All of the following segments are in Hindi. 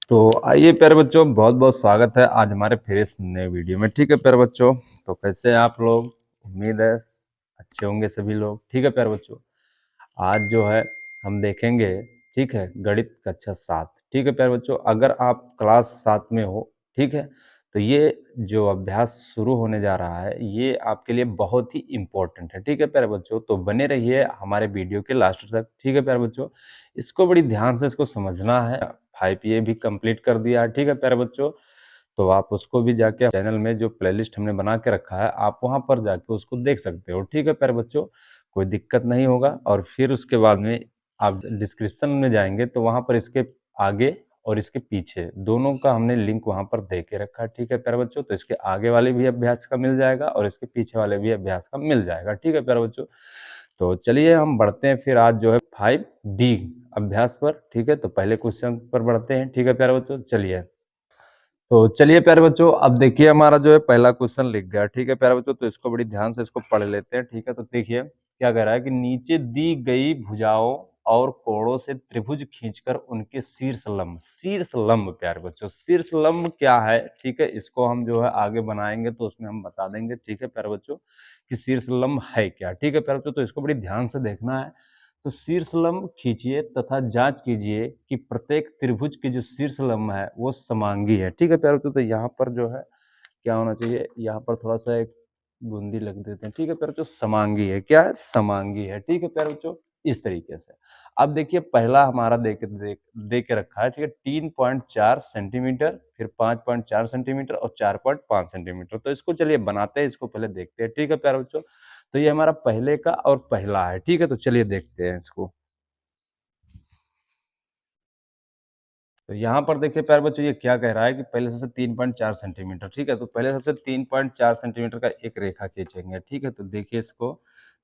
तो आइए प्यारे बच्चों, बहुत बहुत स्वागत है आज हमारे फिर इस नए वीडियो में। ठीक है प्यारे बच्चों, तो कैसे हैं आप लोग? उम्मीद है अच्छे होंगे सभी लोग। ठीक है प्यारे बच्चों, आज जो है हम देखेंगे, ठीक है, गणित कक्षा 7। ठीक है प्यारे बच्चों, अगर आप क्लास 7 में हो, ठीक है, तो ये जो अभ्यास शुरू होने जा रहा है ये आपके लिए बहुत ही इम्पोर्टेंट है। ठीक है प्यारे बच्चों, तो बने रहिए हमारे वीडियो के लास्ट तक। ठीक है प्यारे बच्चों, इसको बड़ी ध्यान से इसको समझना है। 5A भी कंप्लीट कर दिया है। ठीक है प्यारे बच्चों, तो आप उसको भी जाके चैनल में जो प्लेलिस्ट हमने बना के रखा है, आप वहाँ पर जाके उसको देख सकते हो। ठीक है प्यारे बच्चों, कोई दिक्कत नहीं होगा। और फिर उसके बाद में आप डिस्क्रिप्शन में जाएंगे तो वहाँ पर इसके आगे और इसके पीछे दोनों का हमने लिंक वहाँ पर दे के रखा है। ठीक है प्यारे बच्चों, तो इसके आगे वाले भी अभ्यास का मिल जाएगा और इसके पीछे वाले भी अभ्यास का मिल जाएगा। ठीक है प्यारे बच्चों, तो चलिए हम बढ़ते हैं फिर आज जो है 5D अभ्यास पर। ठीक है, तो पहले क्वेश्चन पर बढ़ते हैं। ठीक है प्यारे बच्चों, चलिए। तो चलिए प्यारे बच्चों, अब देखिए हमारा जो है पहला क्वेश्चन लिख गया। ठीक है प्यारे बच्चों, तो इसको बड़ी ध्यान से इसको पढ़ लेते हैं। ठीक है, तो देखिए क्या कह रहा है कि नीचे दी गई भुजाओं और कोणों से त्रिभुज खींचकर उनके शीर्ष लंब प्यारे बच्चों, शीर्ष लंब क्या है? ठीक है, इसको हम जो है आगे बनाएंगे तो उसमें हम बता देंगे। ठीक है प्यारे बच्चों, कि शीर्ष लंब है क्या। ठीक है प्यारे बच्चों, तो इसको बड़ी ध्यान से देखना है। तो शीर्ष लंब खींचिए तथा जांच कीजिए कि प्रत्येक त्रिभुज की जो शीर्ष लंब है वो समांगी है। ठीक है प्यारे बच्चों, तो यहाँ पर जो है क्या होना चाहिए, यहाँ पर थोड़ा सा एक बूंदी लग देते हैं। ठीक है प्यारे बच्चों, समांगी है। क्या है? समांगी है। ठीक है प्यारे बच्चों, इस तरीके से। अब देखिए पहला हमारा दे के रखा है। ठीक है, 3.4 सेंटीमीटर, फिर 5.4 सेंटीमीटर और 4.5 सेंटीमीटर। तो इसको चलिए बनाते हैं, इसको पहले देखते हैं। ठीक है प्यारे बच्चों, तो ये हमारा पहले का और पहला है। ठीक है, तो चलिए देखते हैं इसको। तो यहाँ पर देखिए प्यारे बच्चों, ये क्या कह रहा है कि पहले सबसे 3.4 सेंटीमीटर। ठीक है, तो पहले सबसे 3.4 सेंटीमीटर का एक रेखा खींचेंगे। ठीक है, तो देखिए इसको।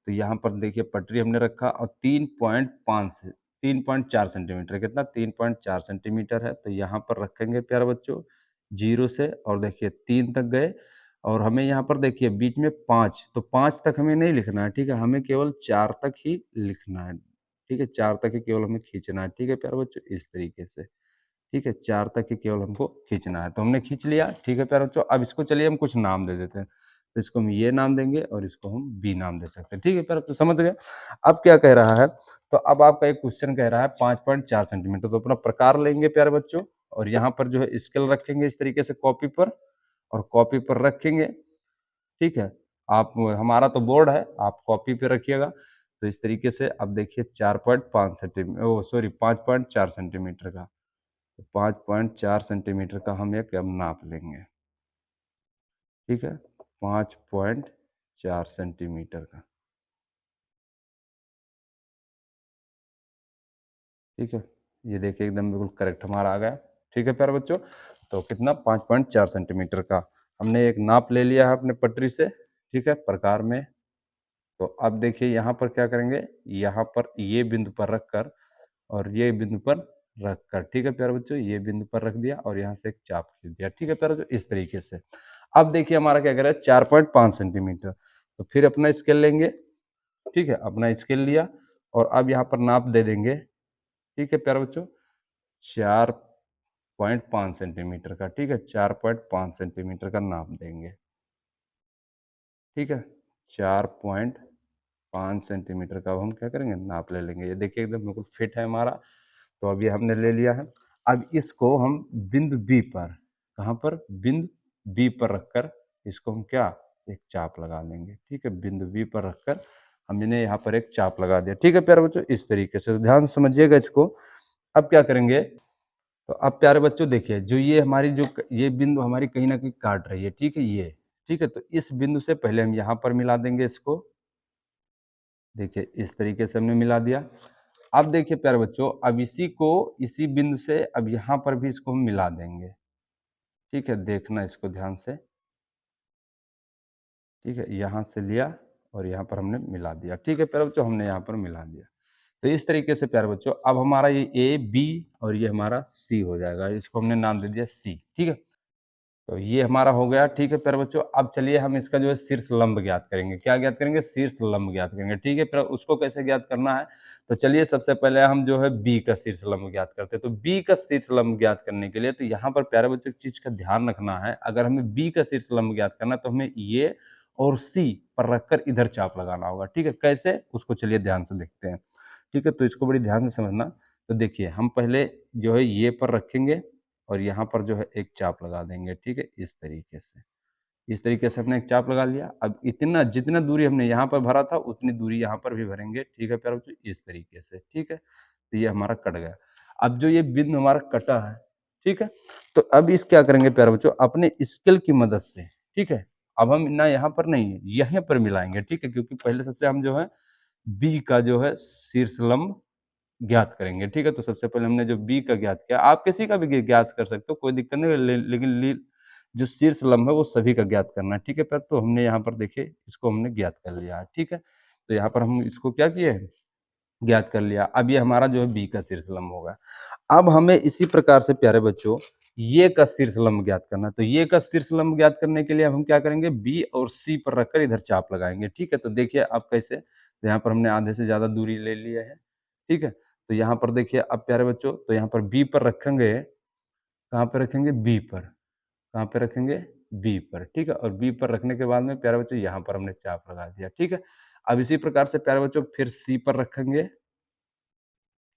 तो यहाँ पर देखिए पटरी हमने रखा और 3.5 से 3.4 सेंटीमीटर, कितना? 3.4 सेंटीमीटर है। तो यहाँ पर रखेंगे प्यारे बच्चों 0 से, और देखिए 3 तक गए। और हमें यहाँ पर देखिए बीच में 5, तो 5 तक हमें नहीं लिखना है। ठीक है, हमें केवल 4 तक ही लिखना है। ठीक है, 4 तक ही केवल हमें खींचना है। ठीक है प्यारे बच्चों, इस तरीके से। ठीक है, 4 तक ही केवल हमको खींचना है। तो हमने खींच लिया। ठीक है प्यारे बच्चों, अब इसको चलिए हम कुछ नाम दे देते हैं। तो इसको हम ये नाम देंगे और इसको हम बी नाम दे सकते हैं। ठीक है प्यारे बच्चों, समझ गए? अब क्या कह रहा है, तो अब आपका एक क्वेश्चन कह रहा है 5.4 सेंटीमीटर। तो अपना प्रकार लेंगे प्यारे बच्चों, और यहाँ पर जो है स्केल रखेंगे इस तरीके से कॉपी पर, और कॉपी पर रखेंगे। ठीक है, आप, हमारा तो बोर्ड है, आप कॉपी पे रखिएगा। तो इस तरीके से अब देखिए 4.5 सेंटीमीटर, ओ सॉरी 5.4 सेंटीमीटर का, तो 5.4 सेंटीमीटर का हम एक अब नाप लेंगे। ठीक है, 5.4 सेंटीमीटर का। ठीक है, ये देखिए एकदम बिल्कुल करेक्ट हमारा आ गया। ठीक है प्यारे बच्चों, तो कितना? 5.4 सेंटीमीटर का हमने एक नाप ले लिया है अपने पटरी से। ठीक है, प्रकार में। तो अब देखिए यहाँ पर क्या करेंगे, यहाँ पर ये बिंदु पर रखकर और ये बिंदु पर रखकर, ठीक है प्यारे बच्चों, ये बिंदु पर रख दिया और यहाँ से एक चाप खींच दिया। ठीक है प्यारे बच्चों, इस तरीके से। अब देखिए हमारा क्या कर रहा है, 4.5 सेंटीमीटर। तो फिर अपना स्केल लेंगे। ठीक है, अपना स्केल लिया और अब यहाँ पर नाप दे देंगे। ठीक है प्यारे बच्चों, 4.5 सेंटीमीटर का। ठीक है, 4.5 सेंटीमीटर का नाप देंगे। ठीक है, 4.5 सेंटीमीटर का अब हम क्या करेंगे, नाप ले लेंगे। ये देखिए एकदम बिल्कुल फिट है हमारा। तो अब ये हमने ले लिया है। अब इसको हम बिंदु बी पर, कहाँ पर? बिंदु बी पर रखकर इसको हम क्या, एक चाप लगा लेंगे। ठीक है, बिंदु बी पर रखकर हमने यहाँ पर एक चाप लगा दिया। ठीक है प्यारे बच्चों, इस तरीके से। तो ध्यान से समझिएगा इसको। अब क्या करेंगे, तो अब प्यारे बच्चों देखिए, जो ये हमारी जो ये बिंदु हमारी कहीं ना कहीं काट रही है। ठीक है, ये, ठीक है, तो इस बिंदु से पहले हम यहाँ पर मिला देंगे इसको। देखिए इस तरीके से हमने मिला दिया। अब देखिए प्यारे बच्चों, अब इसी को, इसी बिंदु से अब यहाँ पर भी इसको हम मिला देंगे। ठीक है, देखना इसको ध्यान से। ठीक है, यहाँ से लिया और यहाँ पर हमने मिला दिया। ठीक है प्यारे बच्चों, हमने यहाँ पर मिला दिया। तो इस तरीके से प्यारे बच्चों अब हमारा ये ए बी और ये हमारा सी हो जाएगा। इसको हमने नाम दे दिया सी। ठीक है, तो ये हमारा हो गया। ठीक है प्यारे बच्चों, अब चलिए हम इसका जो है शीर्ष लंब ज्ञात करेंगे। क्या ज्ञात करेंगे? शीर्ष लंब ज्ञात करेंगे। ठीक है, फिर उसको कैसे ज्ञात करना है, तो चलिए सबसे पहले हम जो है बी का शीर्ष लंब ज्ञात करते हैं। तो बी का शीर्ष लंब ज्ञात करने के लिए तो यहाँ पर प्यारे बच्चों एक चीज़ का ध्यान रखना है, अगर हमें बी का शीर्ष लंब ज्ञात करना है तो हमें ए और सी पर रखकर इधर चाप लगाना होगा, ठीक है? कैसे? उसको चलिए ध्यान से देखते हैं, ठीक है? तो इसको बड़ी ध्यान से समझना। तो देखिए हम पहले जो है ये पर रखेंगे और यहाँ पर जो है एक चाप लगा देंगे, ठीक है? इस तरीके से। इस तरीके से हमने एक चाप लगा लिया। अब इतना जितना दूरी हमने यहाँ पर भरा था उतनी दूरी यहाँ पर भी भरेंगे, ठीक है प्यारे बच्चों? इस तरीके से, ठीक है? तो ये हमारा कट गया। अब जो ये बिंदु हमारा कटा है, ठीक है? तो अब इस क्या करेंगे प्यारे बच्चों, अपने स्केल की मदद से, ठीक है? अब हम ना यहाँ पर नहीं, यहीं पर मिलाएँगे, ठीक है? क्योंकि पहले सबसे हम जो है बी का जो है शीर्ष लंब ज्ञात करेंगे, ठीक है? तो सबसे पहले हमने जो बी का ज्ञात किया, आप किसी का भी ज्ञात कर सकते हो, कोई दिक्कत नहीं है, लेकिन जो शीर्ष लंब है वो सभी का ज्ञात करना है, ठीक है? पर तो हमने यहाँ पर देखिए इसको हमने ज्ञात कर लिया है, ठीक है? तो यहाँ पर हम इसको क्या किए हैं, ज्ञात कर लिया। अब ये हमारा जो है बी का शीर्ष लंब होगा। अब हमें इसी प्रकार से प्यारे बच्चों ये का शीर्ष लंब ज्ञात करना है। तो ये का शीर्ष लंब ज्ञात करने के लिए अब हम क्या करेंगे, बी और सी पर रखकर इधर चाप लगाएंगे, ठीक है? तो देखिए अब कैसे, तो यहाँ पर हमने आधे से ज्यादा दूरी ले लिया है, ठीक है? तो यहाँ पर देखिए अब प्यारे बच्चों, तो यहाँ पर बी पर रखेंगे, कहाँ पे रखेंगे, बी पर, कहाँ पे रखेंगे, बी पर, ठीक है? और बी पर रखने के बाद में प्यारे बच्चों यहाँ पर हमने चाप लगा दिया, ठीक है? अब इसी प्रकार से प्यारे बच्चों फिर सी पर रखेंगे,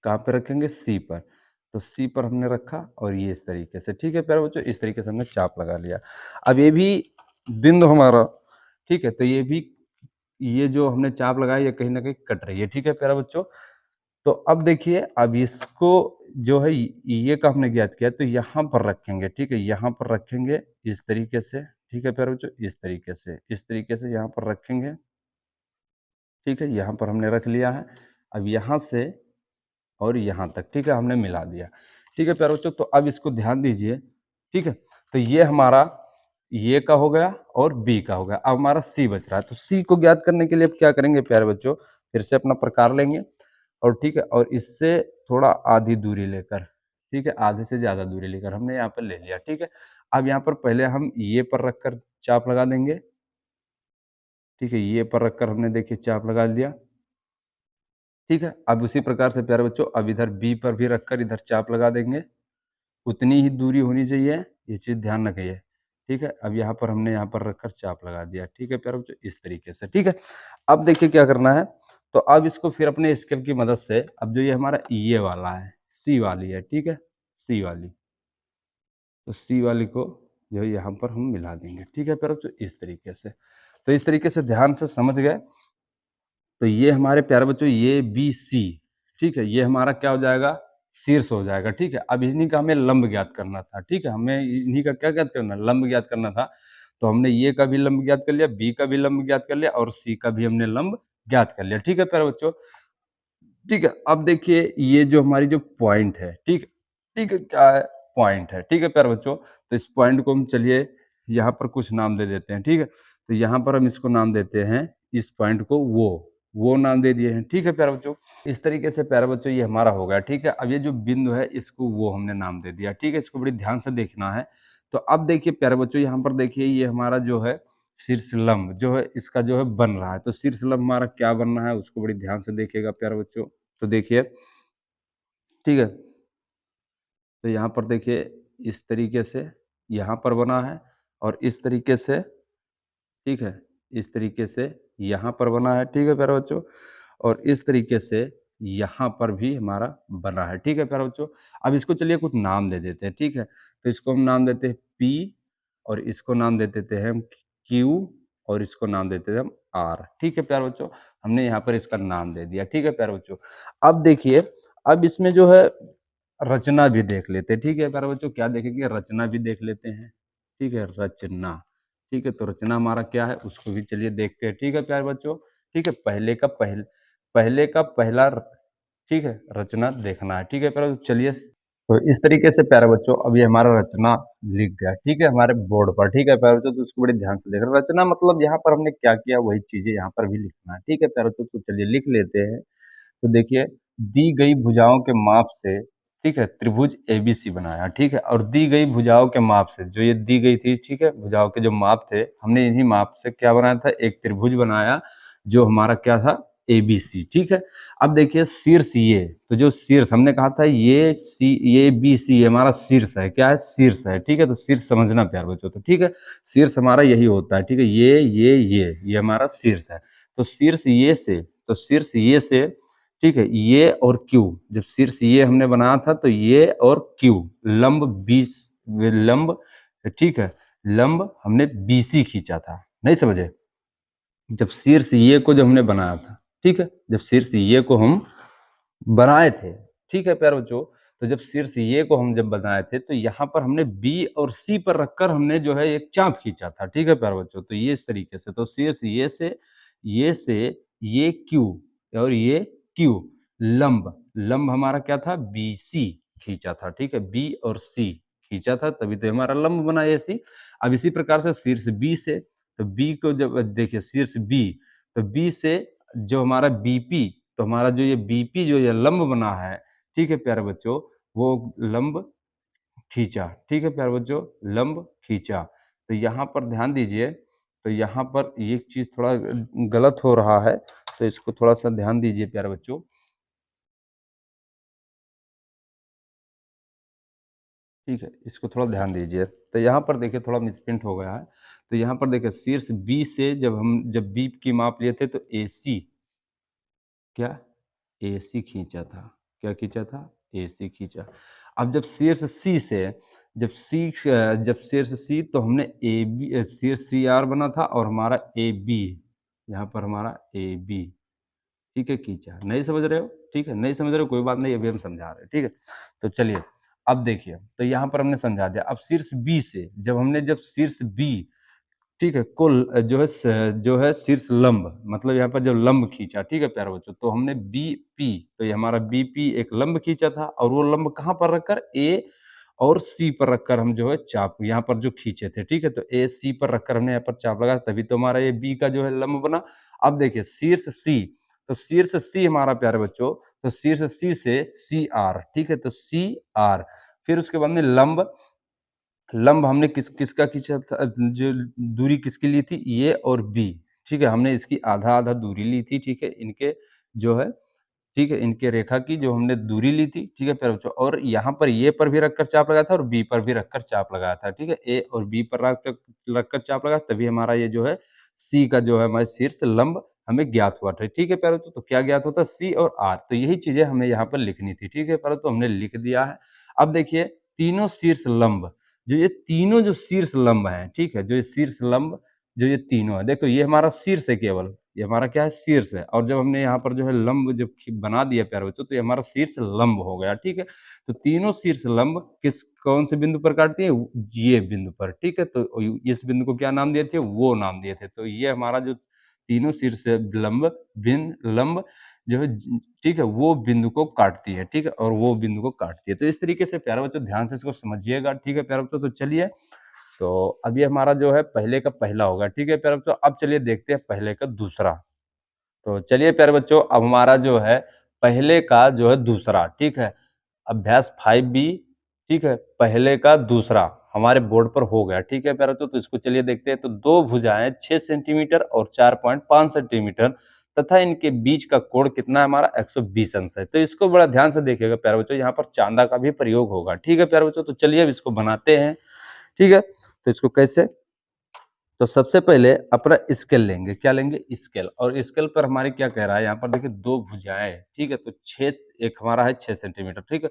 कहाँ पे रखेंगे, सी पर। तो सी पर हमने रखा और ये इस तरीके से, ठीक है प्यारे बच्चों? इस तरीके से हमने चाप लगा लिया। अब ये भी बिंदु हमारा, ठीक है? तो ये भी, ये जो हमने चाप लगाया ये कहीं न कहीं कट रही है, ठीक है प्यारे बच्चों? तो अब देखिए, अब इसको जो है ये का हमने ज्ञात किया, तो यहाँ पर रखेंगे, ठीक है? यहाँ पर रखेंगे इस तरीके से, ठीक है प्यारे बच्चों? इस तरीके से यहाँ पर रखेंगे, ठीक है? यहाँ पर हमने रख लिया है। अब यहाँ से और यहाँ तक, ठीक है? हमने मिला दिया, ठीक है प्यारे बच्चों? तो अब इसको ध्यान दीजिए, ठीक है? तो ये हमारा ये का हो गया और बी का हो गया। अब हमारा सी बच रहा है, तो सी को ज्ञात करने के लिए अब क्या करेंगे प्यारे बच्चों, फिर से अपना प्रकार लेंगे और ठीक है, और इससे थोड़ा आधी दूरी लेकर, ठीक है? आधे से ज़्यादा दूरी लेकर हमने यहाँ पर ले लिया, ठीक है? अब यहाँ पर पहले हम ये पर रखकर चाप लगा देंगे, ठीक है? ये पर रखकर हमने देखिए चाप लगा दिया, ठीक है? अब उसी प्रकार से प्यारे बच्चों अब इधर बी पर भी रखकर इधर चाप लगा देंगे, उतनी ही दूरी होनी चाहिए, ये चीज़ ध्यान रखिए, ठीक है? अब यहाँ पर हमने यहाँ पर रखकर चाप लगा दिया, ठीक है प्यारे बच्चों? इस तरीके से, ठीक है? अब देखिए क्या करना है, तो अब इसको फिर अपने स्केल की मदद से, अब जो ये हमारा ये वाला है, सी वाली है, ठीक है? सी वाली, तो सी वाली को जो है यहाँ पर हम मिला देंगे, ठीक है प्यारे बच्चों? इस तरीके से। तो इस तरीके से ध्यान से समझ गए, तो ये हमारे प्यारे बच्चों ये बी सी, ठीक है? ये हमारा क्या हो जाएगा, शीर्ष हो जाएगा, ठीक है? अब इन्हीं का हमें लंब ज्ञात करना था, ठीक है? हमें इन्हीं का क्या ज्ञात करना, लंब ज्ञात करना था। तो हमने ये का भी लंब ज्ञात कर लिया, बी का भी लंब ज्ञात कर लिया और सी का भी हमने लंब ज्ञात कर लिया, ठीक है प्यारे बच्चों? ठीक है, अब देखिए ये जो हमारी जो पॉइंट है, ठीक है? ठीक है, क्या है, पॉइंट है, ठीक है प्यारे बच्चों? तो इस पॉइंट को हम चलिए यहाँ पर कुछ नाम दे देते हैं, ठीक है? तो यहाँ पर हम इसको नाम देते हैं, इस पॉइंट को वो नाम दे दिए हैं, ठीक है प्यारे बच्चों? इस तरीके से प्यारे बच्चों ये हमारा हो गया, ठीक है? अब ये जो बिंदु है इसको वो हमने नाम दे दिया, ठीक है? इसको बड़ी ध्यान से देखना है। तो अब देखिए प्यारे बच्चों यहाँ पर देखिए ये हमारा जो है शीर्ष लंब जो है इसका जो है बन रहा है। तो शीर्ष लंब हमारा क्या बनना है उसको बड़ी ध्यान से देखिएगा प्यारे बच्चों। तो देखिए, ठीक है? तो यहाँ पर देखिए इस तरीके से यहाँ पर बना है और इस तरीके से, ठीक है? इस तरीके से यहाँ पर बना है, ठीक है प्यारे बच्चों? और इस तरीके से यहाँ पर भी हमारा बना है, ठीक है प्यारे बच्चों? अब इसको चलिए कुछ नाम दे देते हैं, ठीक है? तो इसको हम नाम देते हैं P और इसको नाम दे देते हैं हम Q और इसको नाम देते हैं हम R, ठीक है प्यारे बच्चों? हमने यहाँ पर इसका नाम दे दिया, ठीक है प्यारे बच्चों? अब देखिए, अब इसमें जो है रचना भी देख लेते हैं, ठीक है प्यारे बच्चों? क्या देखेंगे? रचना भी देख लेते हैं, ठीक है? रचना, ठीक है? तो रचना हमारा क्या है उसको भी चलिए देखते हैं, ठीक है प्यारे बच्चों? ठीक है? पहले का पहला ठीक है, रचना देखना है, ठीक है प्यारे बच्चों? चलिए, तो इस तरीके से प्यारे बच्चों अब ये हमारा रचना लिख गया, ठीक है? हमारे बोर्ड पर, ठीक है प्यारे बच्चों? तो उसको बड़े ध्यान से देख रहे रचना मतलब यहाँ पर हमने क्या किया वही चीजें यहाँ पर भी लिखना है, ठीक है प्यारे बच्चों? तो चलिए लिख लेते हैं। तो देखिए, दी गई भुजाओं के माप से, ठीक है, त्रिभुज एबीसी बनाया, ठीक है? और दी गई भुजाओं के माप से, जो ये दी गई थी, ठीक है, भुजाओं के जो माप थे, हमने इन्हीं माप से क्या बनाया था, एक त्रिभुज बनाया, जो हमारा क्या था, ABC, ठीक है। अब देखिए शीर्ष ये, तो जो शीर्ष हमने कहा था ये BC ये हमारा शीर्ष है, क्या है? शीर्ष है, ठीक है। तो शीर्ष समझना प्यारे बच्चों, तो ठीक है, शीर्ष हमारा यही होता है, ठीक है। ये हमारा शीर्ष है। तो शीर्ष ये से, तो शीर्ष ये से, ठीक है, ये और Q, जब शीर्ष ये हमने बनाया था तो ये और Q लंब 20 लंब, ठीक है, लंब हमने BC खींचा था, नहीं समझे? जब शीर्ष ये को जब हमने बनाया था, ठीक है, जब शीर्ष ये को हम बनाए थे, ठीक है प्यारे बच्चों, तो जब शीर्ष ये को हम जब बनाए थे तो यहाँ पर हमने B और C पर रखकर हमने जो है एक चाप खींचा था, ठीक है प्यारे बच्चों। तो ये इस तरीके से, तो शीर्ष ये से ये Q और ये Q लंब, लंब हमारा क्या था? BC खींचा था, ठीक है, B और C खींचा था, तभी तो हमारा लंब बना AC। अब इसी प्रकार से शीर्ष B से, तो B को जब देखिए शीर्ष B, तो B से जो हमारा BP, तो हमारा जो ये BP जो ये लंब बना है, ठीक है प्यारे बच्चों, वो लंब खींचा, ठीक है प्यारे बच्चों, लंब खींचा। तो यहाँ पर ध्यान दीजिए, तो यहाँ पर ये चीज़ थोड़ा गलत हो रहा है, तो इसको थोड़ा-सा ध्यान दीजिए प्यारे बच्चों। ठीक है, इसको थोड़ा ध्यान दीजिए। तो यहाँ पर देखिए थोड़ा मिसप्रिंट हो गया है। तो यहाँ पर देखिए शीर्ष B से जब B की माप लिए थे तो AC क्या? AC खींचा था। क्या खींचा था? AC खींचा। अब जब शीर्ष C से, जब शीर्ष C तो हमने शीर्ष CR बना था और हमारा AB, यहाँ पर हमारा AB, ठीक है, खींचा। नहीं समझ रहे हो? ठीक है, नहीं समझ रहे हो कोई बात नहीं, अभी हम समझा रहे हैं, ठीक है। तो चलिए, अब देखिए, तो यहाँ पर हमने समझा दिया। अब शीर्ष B से जब शीर्ष B, ठीक है, जो है शीर्ष लंब, मतलब यहाँ पर जो लंब खींचा, ठीक है प्यारे बच्चों, तो हमने BP, तो ये हमारा BP एक लंब खींचा था और वो लंब कहाँ पर रखकर? A और C पर रखकर हम जो है चाप यहाँ पर जो खींचे थे, ठीक है। तो AC पर रखकर हमने यहाँ पर चाप लगाया, तभी तो हमारा ये B का जो है लंब बना। अब देखिए शीर्ष C, तो शीर्ष C हमारा प्यारे बच्चों, तो शीर्ष C से CR, ठीक है, तो CR, फिर उसके बाद में लंब, लंब हमने किसका खींचा था? जो दूरी किसकी ली थी? ए और बी, ठीक है, हमने इसकी आधा आधा दूरी ली थी, ठीक है, इनके जो है, ठीक है, इनके रेखा की जो हमने दूरी ली थी, ठीक है प्यारे बच्चों, और यहाँ पर ए पर भी रखकर चाप लगाया था और बी पर भी रखकर चाप लगाया था, ठीक है, ए और बी पर रखकर चाप लगाया, तभी हमारा ये जो है सी का जो है हमारे शीर्ष लंब हमें ज्ञात हुआ था, ठीक है प्यारे बच्चों। तो क्या ज्ञात होता? सी और आर, तो यही चीजें हमें यहाँ पर लिखनी थी, ठीक है प्यारे, तो हमने लिख दिया है। अब देखिए तीनों शीर्ष लंब, ये तीनों जो शीर्ष लंब हैं, ठीक है, जो ये शीर्ष लंब, जो ये तीनों है, देखो ये हमारा शीर्ष है, केवल ये हमारा क्या है? शीर्ष है। और जब हमने यहाँ पर जो है लंब जब बना दिया प्यारे बच्चों, तो ये हमारा शीर्ष लंब हो गया, ठीक है। तो तीनों शीर्ष लंब कौन से बिंदु पर काटती है? ये बिंदु पर, ठीक है। तो इस बिंदु को क्या नाम दिए थे? वो नाम दिए थे। तो ये हमारा जो तीनों शीर्ष लंब लंब जो है ठीक है, वो बिंदु को काटती है, ठीक है, और वो बिंदु को काटती है। तो इस तरीके से प्यारे बच्चों ध्यान से इसको समझिएगा, ठीक है प्यारे बच्चों। तो चलिए, तो अब ये हमारा जो है पहले का पहला होगा, ठीक है प्यारे बच्चों। अब चलिए देखते हैं पहले का दूसरा। तो चलिए प्यारे बच्चों, अब हमारा जो है पहले का जो है दूसरा, ठीक है, अभ्यास 5B, ठीक है, पहले का दूसरा हमारे बोर्ड पर हो गया, ठीक है प्यारे बच्चों। तो इसको चलिए देखते हैं। तो दो भुजाएं 6 सेंटीमीटर और 4.5 सेंटीमीटर तथा इनके बीच का कोण कितना है? हमारा 120 अंश है। तो इसको बड़ा ध्यान से देखिएगा प्यारे बच्चों, यहाँ पर चांदा का भी प्रयोग होगा, ठीक है प्यारे बच्चों। तो चलिए अब इसको बनाते हैं, ठीक है। तो इसको कैसे? तो सबसे पहले अपना स्केल लेंगे, क्या लेंगे? स्केल। और स्केल पर हमारे क्या कह रहा है? यहाँ पर देखिए दो भुजाएं, ठीक है, तो 6, एक हमारा है 6 सेंटीमीटर, ठीक है।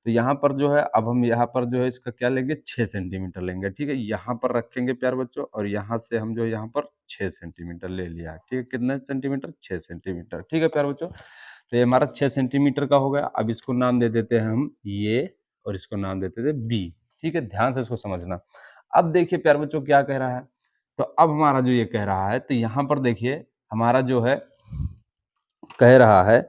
तो यहाँ पर जो है, अब हम यहाँ पर जो है इसका क्या लेंगे? 6 सेंटीमीटर लेंगे, ठीक है, यहाँ पर रखेंगे प्यारे बच्चों, और यहाँ से हम जो है यहाँ पर 6 सेंटीमीटर ले लिया, ठीक है। कितने सेंटीमीटर? 6 सेंटीमीटर, ठीक है प्यारे बच्चों। तो ये हमारा 6 सेंटीमीटर का हो गया। अब इसको नाम दे देते हैं हम ये, और इसको नाम देते थे बी, ठीक है, ध्यान से इसको समझना। अब देखिए प्यारे बच्चों क्या कह रहा है। तो अब हमारा जो ये कह रहा है, तो यहाँ पर देखिए हमारा जो है कह रहा है,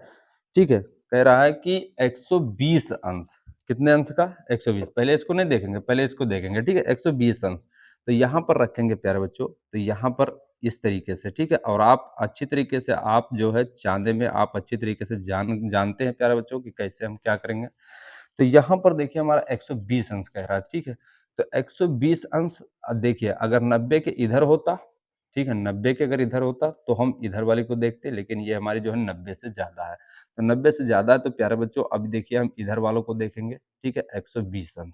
ठीक है, कह रहा है कि 120 अंश, कितने अंश का? 120। पहले इसको नहीं देखेंगे, पहले इसको देखेंगे, ठीक है, 120 अंश। तो यहाँ पर रखेंगे प्यारे बच्चों, तो यहाँ पर इस तरीके से, ठीक है। और आप अच्छी तरीके से, आप जो है चांदे में आप अच्छी तरीके से जानते हैं प्यारे बच्चों कि कैसे हम क्या करेंगे। तो यहाँ पर देखिए हमारा 120 अंश कह रहा है, ठीक है। तो 120 अंश, देखिए अगर 90 के इधर होता ठीक है, 90 के अगर इधर होता तो हम इधर वाले को देखते, लेकिन ये हमारी जो है 90 से ज़्यादा है। तो 90 से ज़्यादा है तो प्यारे बच्चों अभी देखिए हम इधर वालों को देखेंगे, ठीक है, 120 अंश।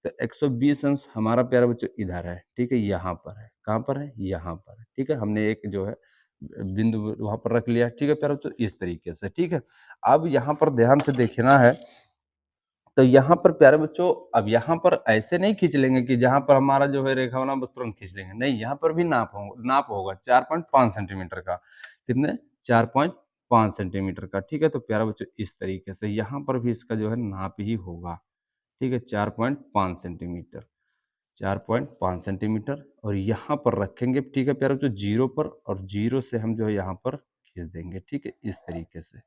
तो 120 अंश हमारा प्यारे बच्चों इधर है, ठीक है, यहाँ पर है। कहाँ पर है? यहाँ पर है, ठीक है। हमने एक जो है बिंदु वहाँ पर रख लिया, ठीक है प्यारे बच्चों, इस तरीके से, ठीक है। अब यहाँ पर ध्यान से देखना है, तो यहाँ पर प्यारे बच्चों अब यहाँ पर ऐसे नहीं खींच लेंगे कि जहाँ पर हमारा जो है रेखा बना बस तुरंत खींच लेंगे, नहीं, यहाँ पर भी नाप होगा 4.5 सेंटीमीटर का। कितने? 4.5 सेंटीमीटर का, ठीक है। तो प्यारे बच्चों इस तरीके से यहाँ पर भी इसका जो है नाप ही होगा, ठीक है, 4.5 सेंटीमीटर, 4.5 सेंटीमीटर, और यहाँ पर रखेंगे, ठीक है प्यारे बच्चों, जीरो पर, और जीरो से हम जो है यहाँ पर खींच देंगे, ठीक है, इस तरीके से।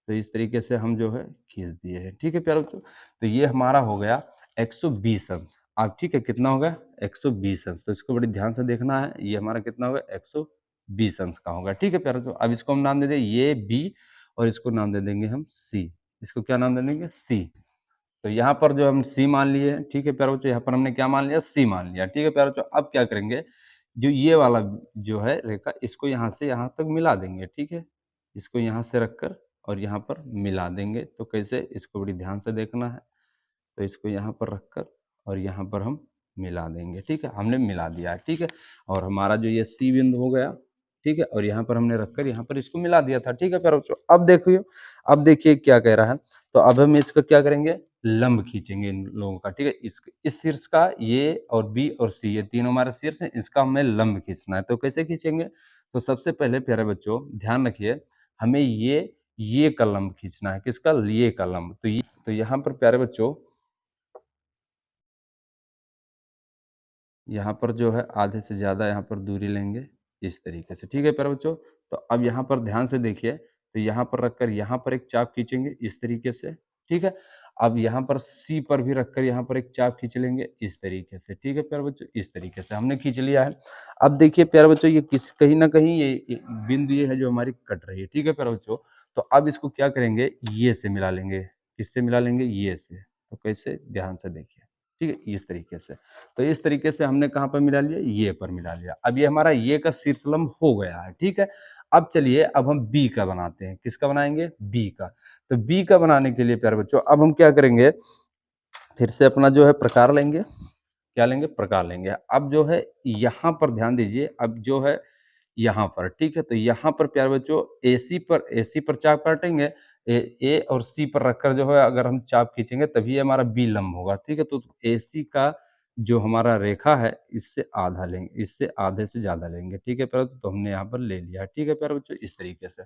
तो इस तरीके से हम जो है खींच दिए हैं, ठीक है प्यारे बच्चों। तो ये हमारा हो गया 120 अंश। अब ठीक है, कितना हो गया? 120 अंश। तो इसको बड़ी ध्यान से देखना है, ये हमारा कितना होगा? 120 अंश का होगा, ठीक है प्यारे बच्चों। अब इसको हम नाम दे दें ये बी, और इसको नाम दे देंगे हम सी। इसको क्या नाम दे देंगे? सी। तो यहाँ पर जो हम सी मान लिए हैं, ठीक है प्यारे बच्चों, यहाँ पर हमने क्या मान लिया? सी मान लिया, ठीक है प्यारे बच्चों। अब क्या करेंगे, जो ये वाला जो है रेखा, इसको यहाँ से यहाँ तक मिला देंगे, ठीक है। इसको यहाँ से रखकर और यहाँ पर मिला देंगे। तो कैसे? इसको बड़ी ध्यान से देखना है। तो इसको यहाँ पर रखकर और यहाँ पर हम मिला देंगे, ठीक है। हमने मिला दिया है, ठीक है। और हमारा जो ये सी बिंदु हो गया, ठीक है, और यहाँ पर हमने रखकर यहाँ पर इसको मिला दिया था, ठीक है प्यारे बच्चों। अब देखिए क्या कह रहा है। तो अब हम इसका क्या करेंगे? लंब खींचेंगे इन लोगों का, ठीक है। इस शीर्ष का, ये और बी और सी, ये तीनों हमारे शीर्ष हैं, इसका हमें लंब खींचना है। तो कैसे खींचेंगे? तो सबसे पहले प्यारे बच्चों ध्यान रखिए, हमें ये का लंब खींचना है। किसका? ये का लंब। तो यहाँ पर प्यारे बच्चों, यहाँ पर जो है आधे से ज़्यादा यहाँ पर दूरी लेंगे, इस तरीके से, ठीक है प्यारे बच्चों। तो अब यहाँ पर ध्यान से देखिए, तो यहाँ पर रखकर यहाँ पर एक चाप खींचेंगे इस तरीके से, ठीक है। अब यहाँ पर सी पर भी रखकर यहाँ पर एक चाप खींच लेंगे इस तरीके से, ठीक है प्यारे बच्चों, इस तरीके से हमने खींच लिया है। अब देखिए प्यारे बच्चों, ये कहीं न कहीं ये बिंदु ये है जो हमारी कट रही है, ठीक है प्यारे बच्चों। तो अब इसको क्या करेंगे? ये से मिला लेंगे। किससे मिला लेंगे? ये से। तो कैसे? ध्यान से देखिए, ठीक है, इस तरीके से। तो इस तरीके से हमने कहाँ पर मिला लिया? ये पर मिला लिया। अब ये हमारा ये का शीर्षलंब हो गया है, ठीक है। अब चलिए, अब हम बी का बनाते हैं। किसका बनाएंगे? बी का। तो बी का बनाने के लिए प्यारे बच्चों अब हम क्या करेंगे? फिर से अपना जो है प्रकार लेंगे। क्या लेंगे? प्रकार लेंगे। अब जो है यहाँ पर ध्यान दीजिए, अब जो है यहाँ पर, ठीक है। तो यहाँ पर प्यारे बच्चों ए सी पर चाप काटेंगे। ए और सी पर रखकर जो है अगर हम चाप खींचेंगे तभी हमारा बी लंब होगा, ठीक है। तो ए सी का जो हमारा रेखा है, इससे आधा लेंगे, इससे आधे से ज़्यादा लेंगे, ठीक है प्यारे बच्चों। तो हमने यहाँ पर ले लिया, ठीक है प्यारे बच्चों, इस तरीके से।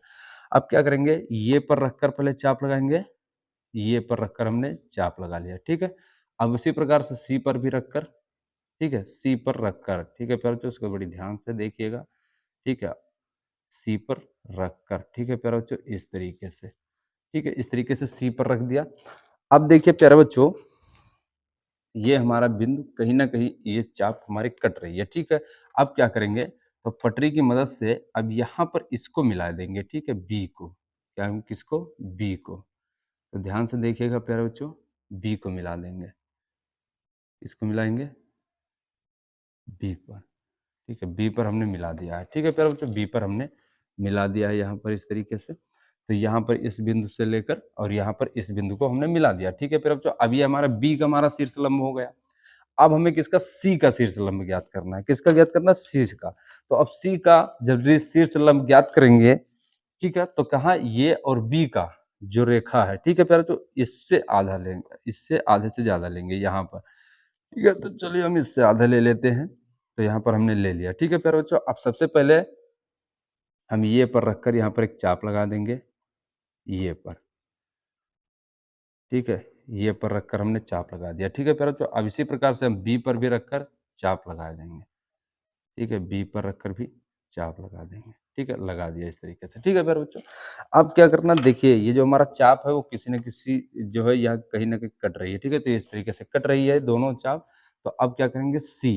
अब क्या करेंगे? ये पर रखकर पहले चाप लगाएंगे, ये पर रखकर हमने चाप लगा लिया, ठीक है। अब उसी प्रकार से सी पर भी रखकर, ठीक है, सी पर रखकर, ठीक है प्यारे बच्चों, इसको बड़ी ध्यान से देखिएगा, ठीक है। सी पर रखकर, ठीक है प्यारे बच्चों, इस तरीके से, ठीक है, इस तरीके से सी पर रख दिया। अब देखिए प्यारे बच्चों, ये हमारा बिंदु कहीं न कहीं ये चाप हमारी कट रही है, ठीक है। अब क्या करेंगे? तो पटरी की मदद से अब यहाँ पर इसको मिला देंगे, ठीक है, बी को। क्या? किसको? बी को। तो ध्यान से देखिएगा प्यारे बच्चों, बी को मिला देंगे। इसको मिलाएँगे बी पर, ठीक है, बी पर हमने मिला दिया है, ठीक है प्यारे बच्चों, बी पर हमने मिला दिया है यहाँ पर इस तरीके से। तो यहाँ पर इस बिंदु से लेकर और यहाँ पर इस बिंदु को हमने मिला दिया, ठीक है प्यारे बच्चों। अब ये हमारा बी का हमारा शीर्ष लंब हो गया। अब हमें किसका? सी का शीर्ष लंब ज्ञात करना है। किसका ज्ञात करना है? सी का। तो अब सी का जब शीर्ष लंब ज्ञात करेंगे, ठीक है, तो कहाँ? ये और बी का जो रेखा है, ठीक है प्यारे, तो इससे आधा लेंगे, इससे आधे से ज़्यादा लेंगे यहाँ पर, ठीक है। तो चलिए हम इससे आधा ले लेते हैं। तो यहाँ पर हमने ले लिया, ठीक है प्यारे बच्चों। अब सबसे पहले हम ये पर रखकर यहाँ पर एक चाप लगा देंगे, ये पर, ठीक है। ये पर रखकर हमने चाप लगा दिया, ठीक है प्यारे बच्चों। अब इसी प्रकार से हम बी पर भी रखकर चाप लगा देंगे, ठीक है, बी पर रखकर भी चाप लगा देंगे, ठीक है, लगा दिया इस तरीके से, ठीक है प्यारे बच्चों। अब क्या करना, देखिए ये जो हमारा चाप है वो किसी न किसी जो है यहाँ कहीं न कहीं कट रही है, ठीक है। तो इस तरीके से कट रही है दोनों चाप। तो अब क्या करेंगे? सी,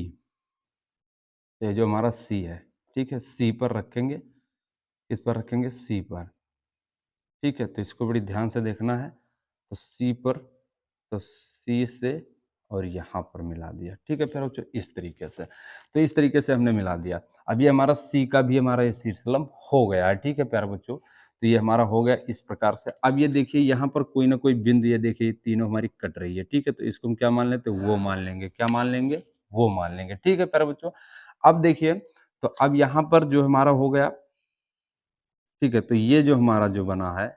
ये जो हमारा सी है, ठीक है, सी पर रखेंगे। किस पर रखेंगे? सी पर, ठीक है। तो इसको बड़ी ध्यान से देखना है। तो सी पर, तो सी से और यहाँ पर मिला दिया। ठीक है प्यारे बच्चों, इस तरीके से। तो इस तरीके से हमने मिला दिया। अब ये हमारा सी का भी हमारा ये शीर्षलंब हो गया है। ठीक है प्यारे बच्चों, तो ये हमारा हो गया इस प्रकार से। अब ये देखिए यहाँ पर कोई ना कोई बिंदु, ये देखिए तीनों हमारी कट रही है। ठीक है, तो इसको हम क्या मान लेते हैं, वो मान लेंगे। क्या मान लेंगे, वो मान लेंगे। ठीक है प्यारे बच्चों, अब देखिए, तो अब यहाँ पर जो हमारा हो गया, ठीक है, तो ये जो हमारा जो बना है,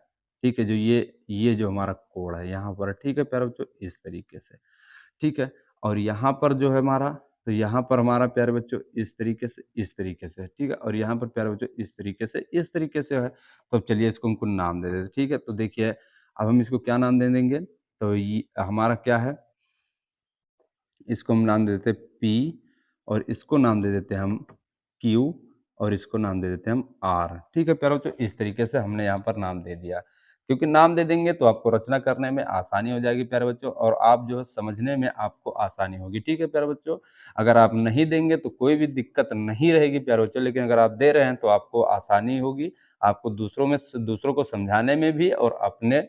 ठीक है, जो ये जो हमारा कोण है यहाँ पर, ठीक है प्यारे बच्चों, इस तरीके से। ठीक है, और यहाँ पर जो है हमारा, तो यहाँ पर हमारा प्यारे बच्चों इस तरीके से, इस तरीके से। ठीक है, और यहाँ पर प्यारे बच्चों इस तरीके से, इस तरीके से है। तो अब चलिए इसको हमको नाम दे देते हैं। ठीक है, तो देखिए अब हम इसको क्या नाम दे देंगे, तो ये हमारा क्या है, इसको हम नाम दे देते हैं पी, और इसको नाम दे देते हैं हम क्यू, और इसको नाम दे देते हैं हम आर। ठीक है प्यारों, तो इस तरीके से हमने यहाँ पर नाम दे दिया। क्योंकि नाम दे देंगे तो आपको रचना करने में आसानी हो जाएगी प्यारे बच्चों, और आप जो है समझने में आपको आसानी होगी। ठीक है प्यारे बच्चों, अगर आप नहीं देंगे तो कोई भी दिक्कत नहीं रहेगी प्यारे बच्चों, लेकिन अगर आप दे रहे हैं तो आपको आसानी होगी, आपको दूसरों को समझाने में भी, और अपने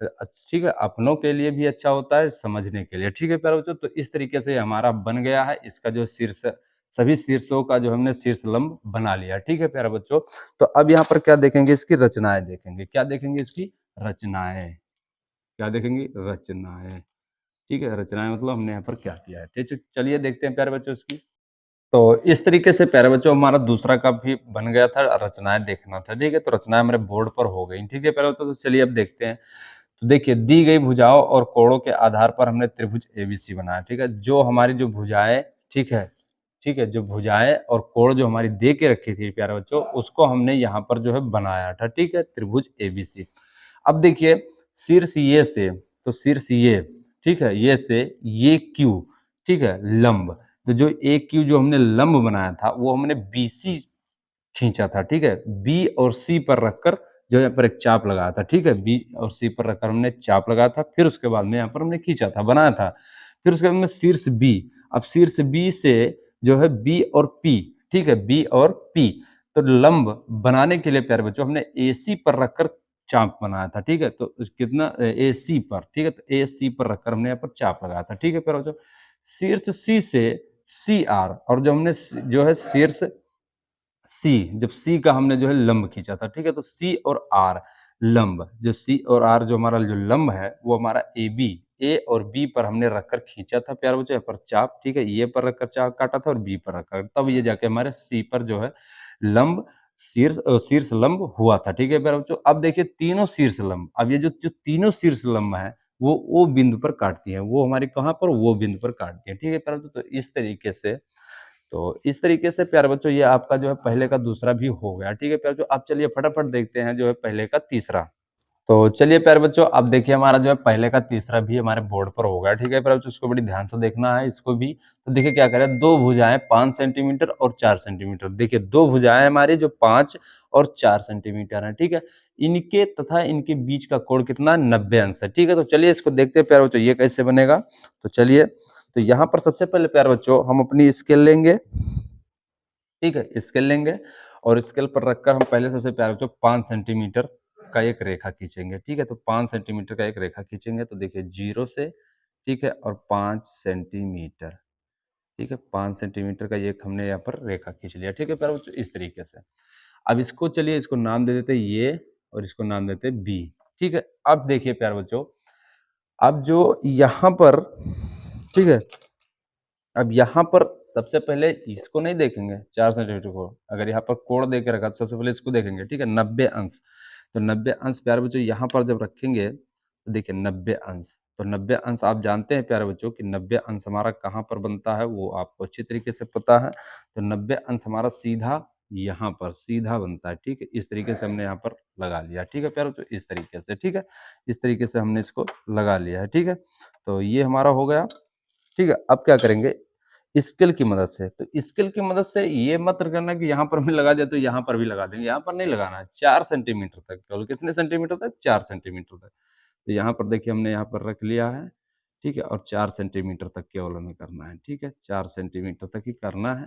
ठीक है, अपनों के लिए भी अच्छा होता है, समझने के लिए। ठीक है प्यारे बच्चों, तो इस तरीके से हमारा बन गया है इसका जो शीर्ष, सभी शीर्षों का जो हमने शीर्ष लंब बना लिया। ठीक है प्यारे बच्चों, तो अब यहाँ पर क्या देखेंगे, इसकी रचनाएं देखेंगे। क्या देखेंगे, इसकी रचनाएं। क्या देखेंगे, रचनाएं। ठीक है, रचनाएं मतलब हमने यहाँ पर क्या किया है। ठीक है, चलिए देखते हैं प्यारे बच्चों इसकी। तो इस तरीके से प्यारे बच्चों हमारा दूसरा का भी बन गया था, रचनाएं देखना था। ठीक है, तो रचनाएं हमारे बोर्ड पर हो गई। ठीक है प्यारे बच्चों, तो चलिए अब देखते हैं। तो देखिए, दी गई भुजाओं और कोणों के आधार पर हमने त्रिभुज एबीसी बनाया। ठीक है, जो हमारी जो भुजाएं, ठीक है, ठीक है, जो भुजाएं और कोण जो हमारी दे के रखी थी प्यारे बच्चों, उसको हमने यहाँ पर जो है बनाया था। ठीक है, त्रिभुज एबीसी। अब देखिए, शीर्ष ये से, तो शीर्ष ये, ठीक है, ये से ये क्यू, ठीक है, लंब, तो जो एक क्यू जो हमने लंब बनाया था वो हमने बीसी खींचा था। ठीक है, बी और सी पर रखकर जो यहाँ पर एक चाप लगाया था। ठीक है, बी और सी पर रखकर हमने चाप लगाया था, फिर उसके बाद में यहाँ पर हमने खींचा था, बनाया था। फिर उसके बाद में शीर्ष बी, अब शीर्ष बी से जो है बी और पी, ठीक है, बी और पी, तो लंब बनाने के लिए प्यारे बच्चों हमने ए सी पर रखकर चाप बनाया था। ठीक है, तो कितना, ए सी पर, ठीक है, तो ए सी पर रखकर हमने यहाँ पर चाप लगाया था। ठीक है प्यारे बच्चों, शीर्ष सी से सी आर, और जो हमने जो है शीर्ष सी, जब सी का हमने जो है लंब खींचा था। ठीक है, तो सी और आर लंब, जो सी और आर जो हमारा जो लंब है वो हमारा ए बी, ए और बी पर हमने रखकर खींचा था प्यारे बच्चों, यहाँ पर चाप। ठीक है, ए पर रखकर चाप काटा था और बी पर रखकर, तब ये जाके हमारे सी पर जो है लंब, शीर्ष लंब हुआ था। ठीक है प्यारे बच्चों, अब देखिए तीनों शीर्ष लंब, अब ये जो जो तीनों शीर्ष लंब है वो बिंदु पर काटती है, वो हमारी कहाँ पर, वो बिंदु पर काटती है। ठीक है प्यारे बच्चों, तो इस तरीके से, तो इस तरीके से प्यारे बच्चों ये आपका जो है पहले का दूसरा भी हो गया। ठीक है प्यारे बच्चों, अब चलिए फटाफट देखते हैं जो है पहले का तीसरा। तो चलिए प्यारे बच्चों, अब देखिए हमारा जो है पहले का तीसरा भी हमारे बोर्ड पर हो गया। ठीक है प्यारे बच्चों, इसको बड़ी ध्यान से देखना है इसको भी। तो देखिए क्या करें, दो भुजाएं 5 सेंटीमीटर और 4 सेंटीमीटर। देखिए दो भुजाएं हमारी जो 5 और 4 सेंटीमीटर है। ठीक है, इनके तथा इनके बीच का कोण कितना, 90 अंश है। ठीक है, तो चलिए इसको देखते हैं प्यारे बच्चों ये कैसे बनेगा। तो चलिए, तो यहाँ पर सबसे पहले प्यारे बच्चों हम अपनी स्केल लेंगे। ठीक है, स्केल लेंगे, और स्केल पर रखकर हम पहले सबसे प्यारे बच्चों 5 सेंटीमीटर का एक रेखा खींचेंगे। ठीक है, तो 5 सेंटीमीटर का एक रेखा खींचेंगे। तो देखिए 0 से, ठीक है, और 5 सेंटीमीटर, ठीक है, 5 सेंटीमीटर का एक हमने यहाँ पर रेखा खींच लिया। ठीक है प्यारे बच्चों, इस तरीके से। अब इसको चलिए, इसको नाम दे देते हैं ये, और इसको नाम देते हैं बी। ठीक है, अब देखिए प्यारे बच्चों, अब जो यहाँ पर, ठीक है, अब यहाँ पर सबसे पहले इसको नहीं देखेंगे 4 सेंटीमीटर को, अगर यहाँ पर कोण दे के रखा तो सबसे पहले इसको देखेंगे। ठीक है, 90 अंश, तो 90 अंश प्यारे बच्चों यहाँ पर जब रखेंगे तो देखिए 90 अंश, तो 90 अंश आप जानते हैं प्यारे बच्चों कि 90 अंश हमारा कहाँ पर बनता है, वो आपको अच्छी तरीके से पता है। तो 90 अंश हमारा सीधा यहाँ पर सीधा बनता है। ठीक है, इस तरीके से हमने यहाँ पर लगा लिया। ठीक है प्यारे बच्चों, इस तरीके से, ठीक है, इस तरीके से हमने इसको लगा लिया है। ठीक है, तो ये हमारा हो गया। ठीक है, अब क्या करेंगे, स्केल की मदद से, तो स्केल की मदद से ये मत करना कि यहाँ पर भी लगा दिया तो यहाँ पर भी लगा देंगे, यहाँ पर नहीं लगाना है, 4 सेंटीमीटर तक, केवल कितने सेंटीमीटर तक, 4 सेंटीमीटर तक। तो यहाँ पर देखिए हमने यहाँ पर रख लिया है। ठीक है, और 4 सेंटीमीटर तक केवल हमें करना है। ठीक है, 4 सेंटीमीटर तक ही करना है।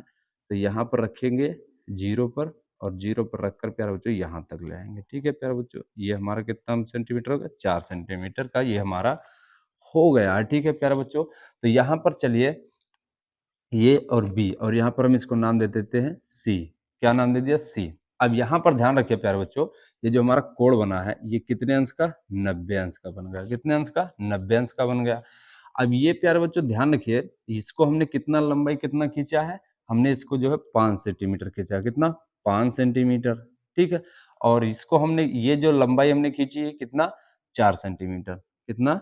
तो यहाँ पर रखेंगे 0 पर, और 0 पर रखकर प्यारे बच्चों यहाँ तक ले आएंगे। ठीक है प्यारे बच्चों, ये हमारा कितना सेंटीमीटर होगा, 4 सेंटीमीटर का ये हमारा हो गया है, ठीक है प्यारे बच्चों। तो यहाँ पर चलिए ए और बी, और यहाँ पर हम इसको नाम दे देते हैं सी। क्या नाम दे दिया? सी। अब यहाँ पर ध्यान रखिए प्यारे बच्चों, ये जो हमारा कोण बना है ये कितने अंश का? 90 अंश का बन गया। कितने अंश का? 90 अंश का बन गया। अब ये प्यारे बच्चों ध्यान रखिए, इसको हमने कितना लंबाई कितना खींचा है? हमने इसको जो है 5 सेंटीमीटर खींचा है। कितना? 5 सेंटीमीटर, ठीक है। और इसको हमने, ये जो लंबाई हमने खींची है कितना? 4 सेंटीमीटर। कितना?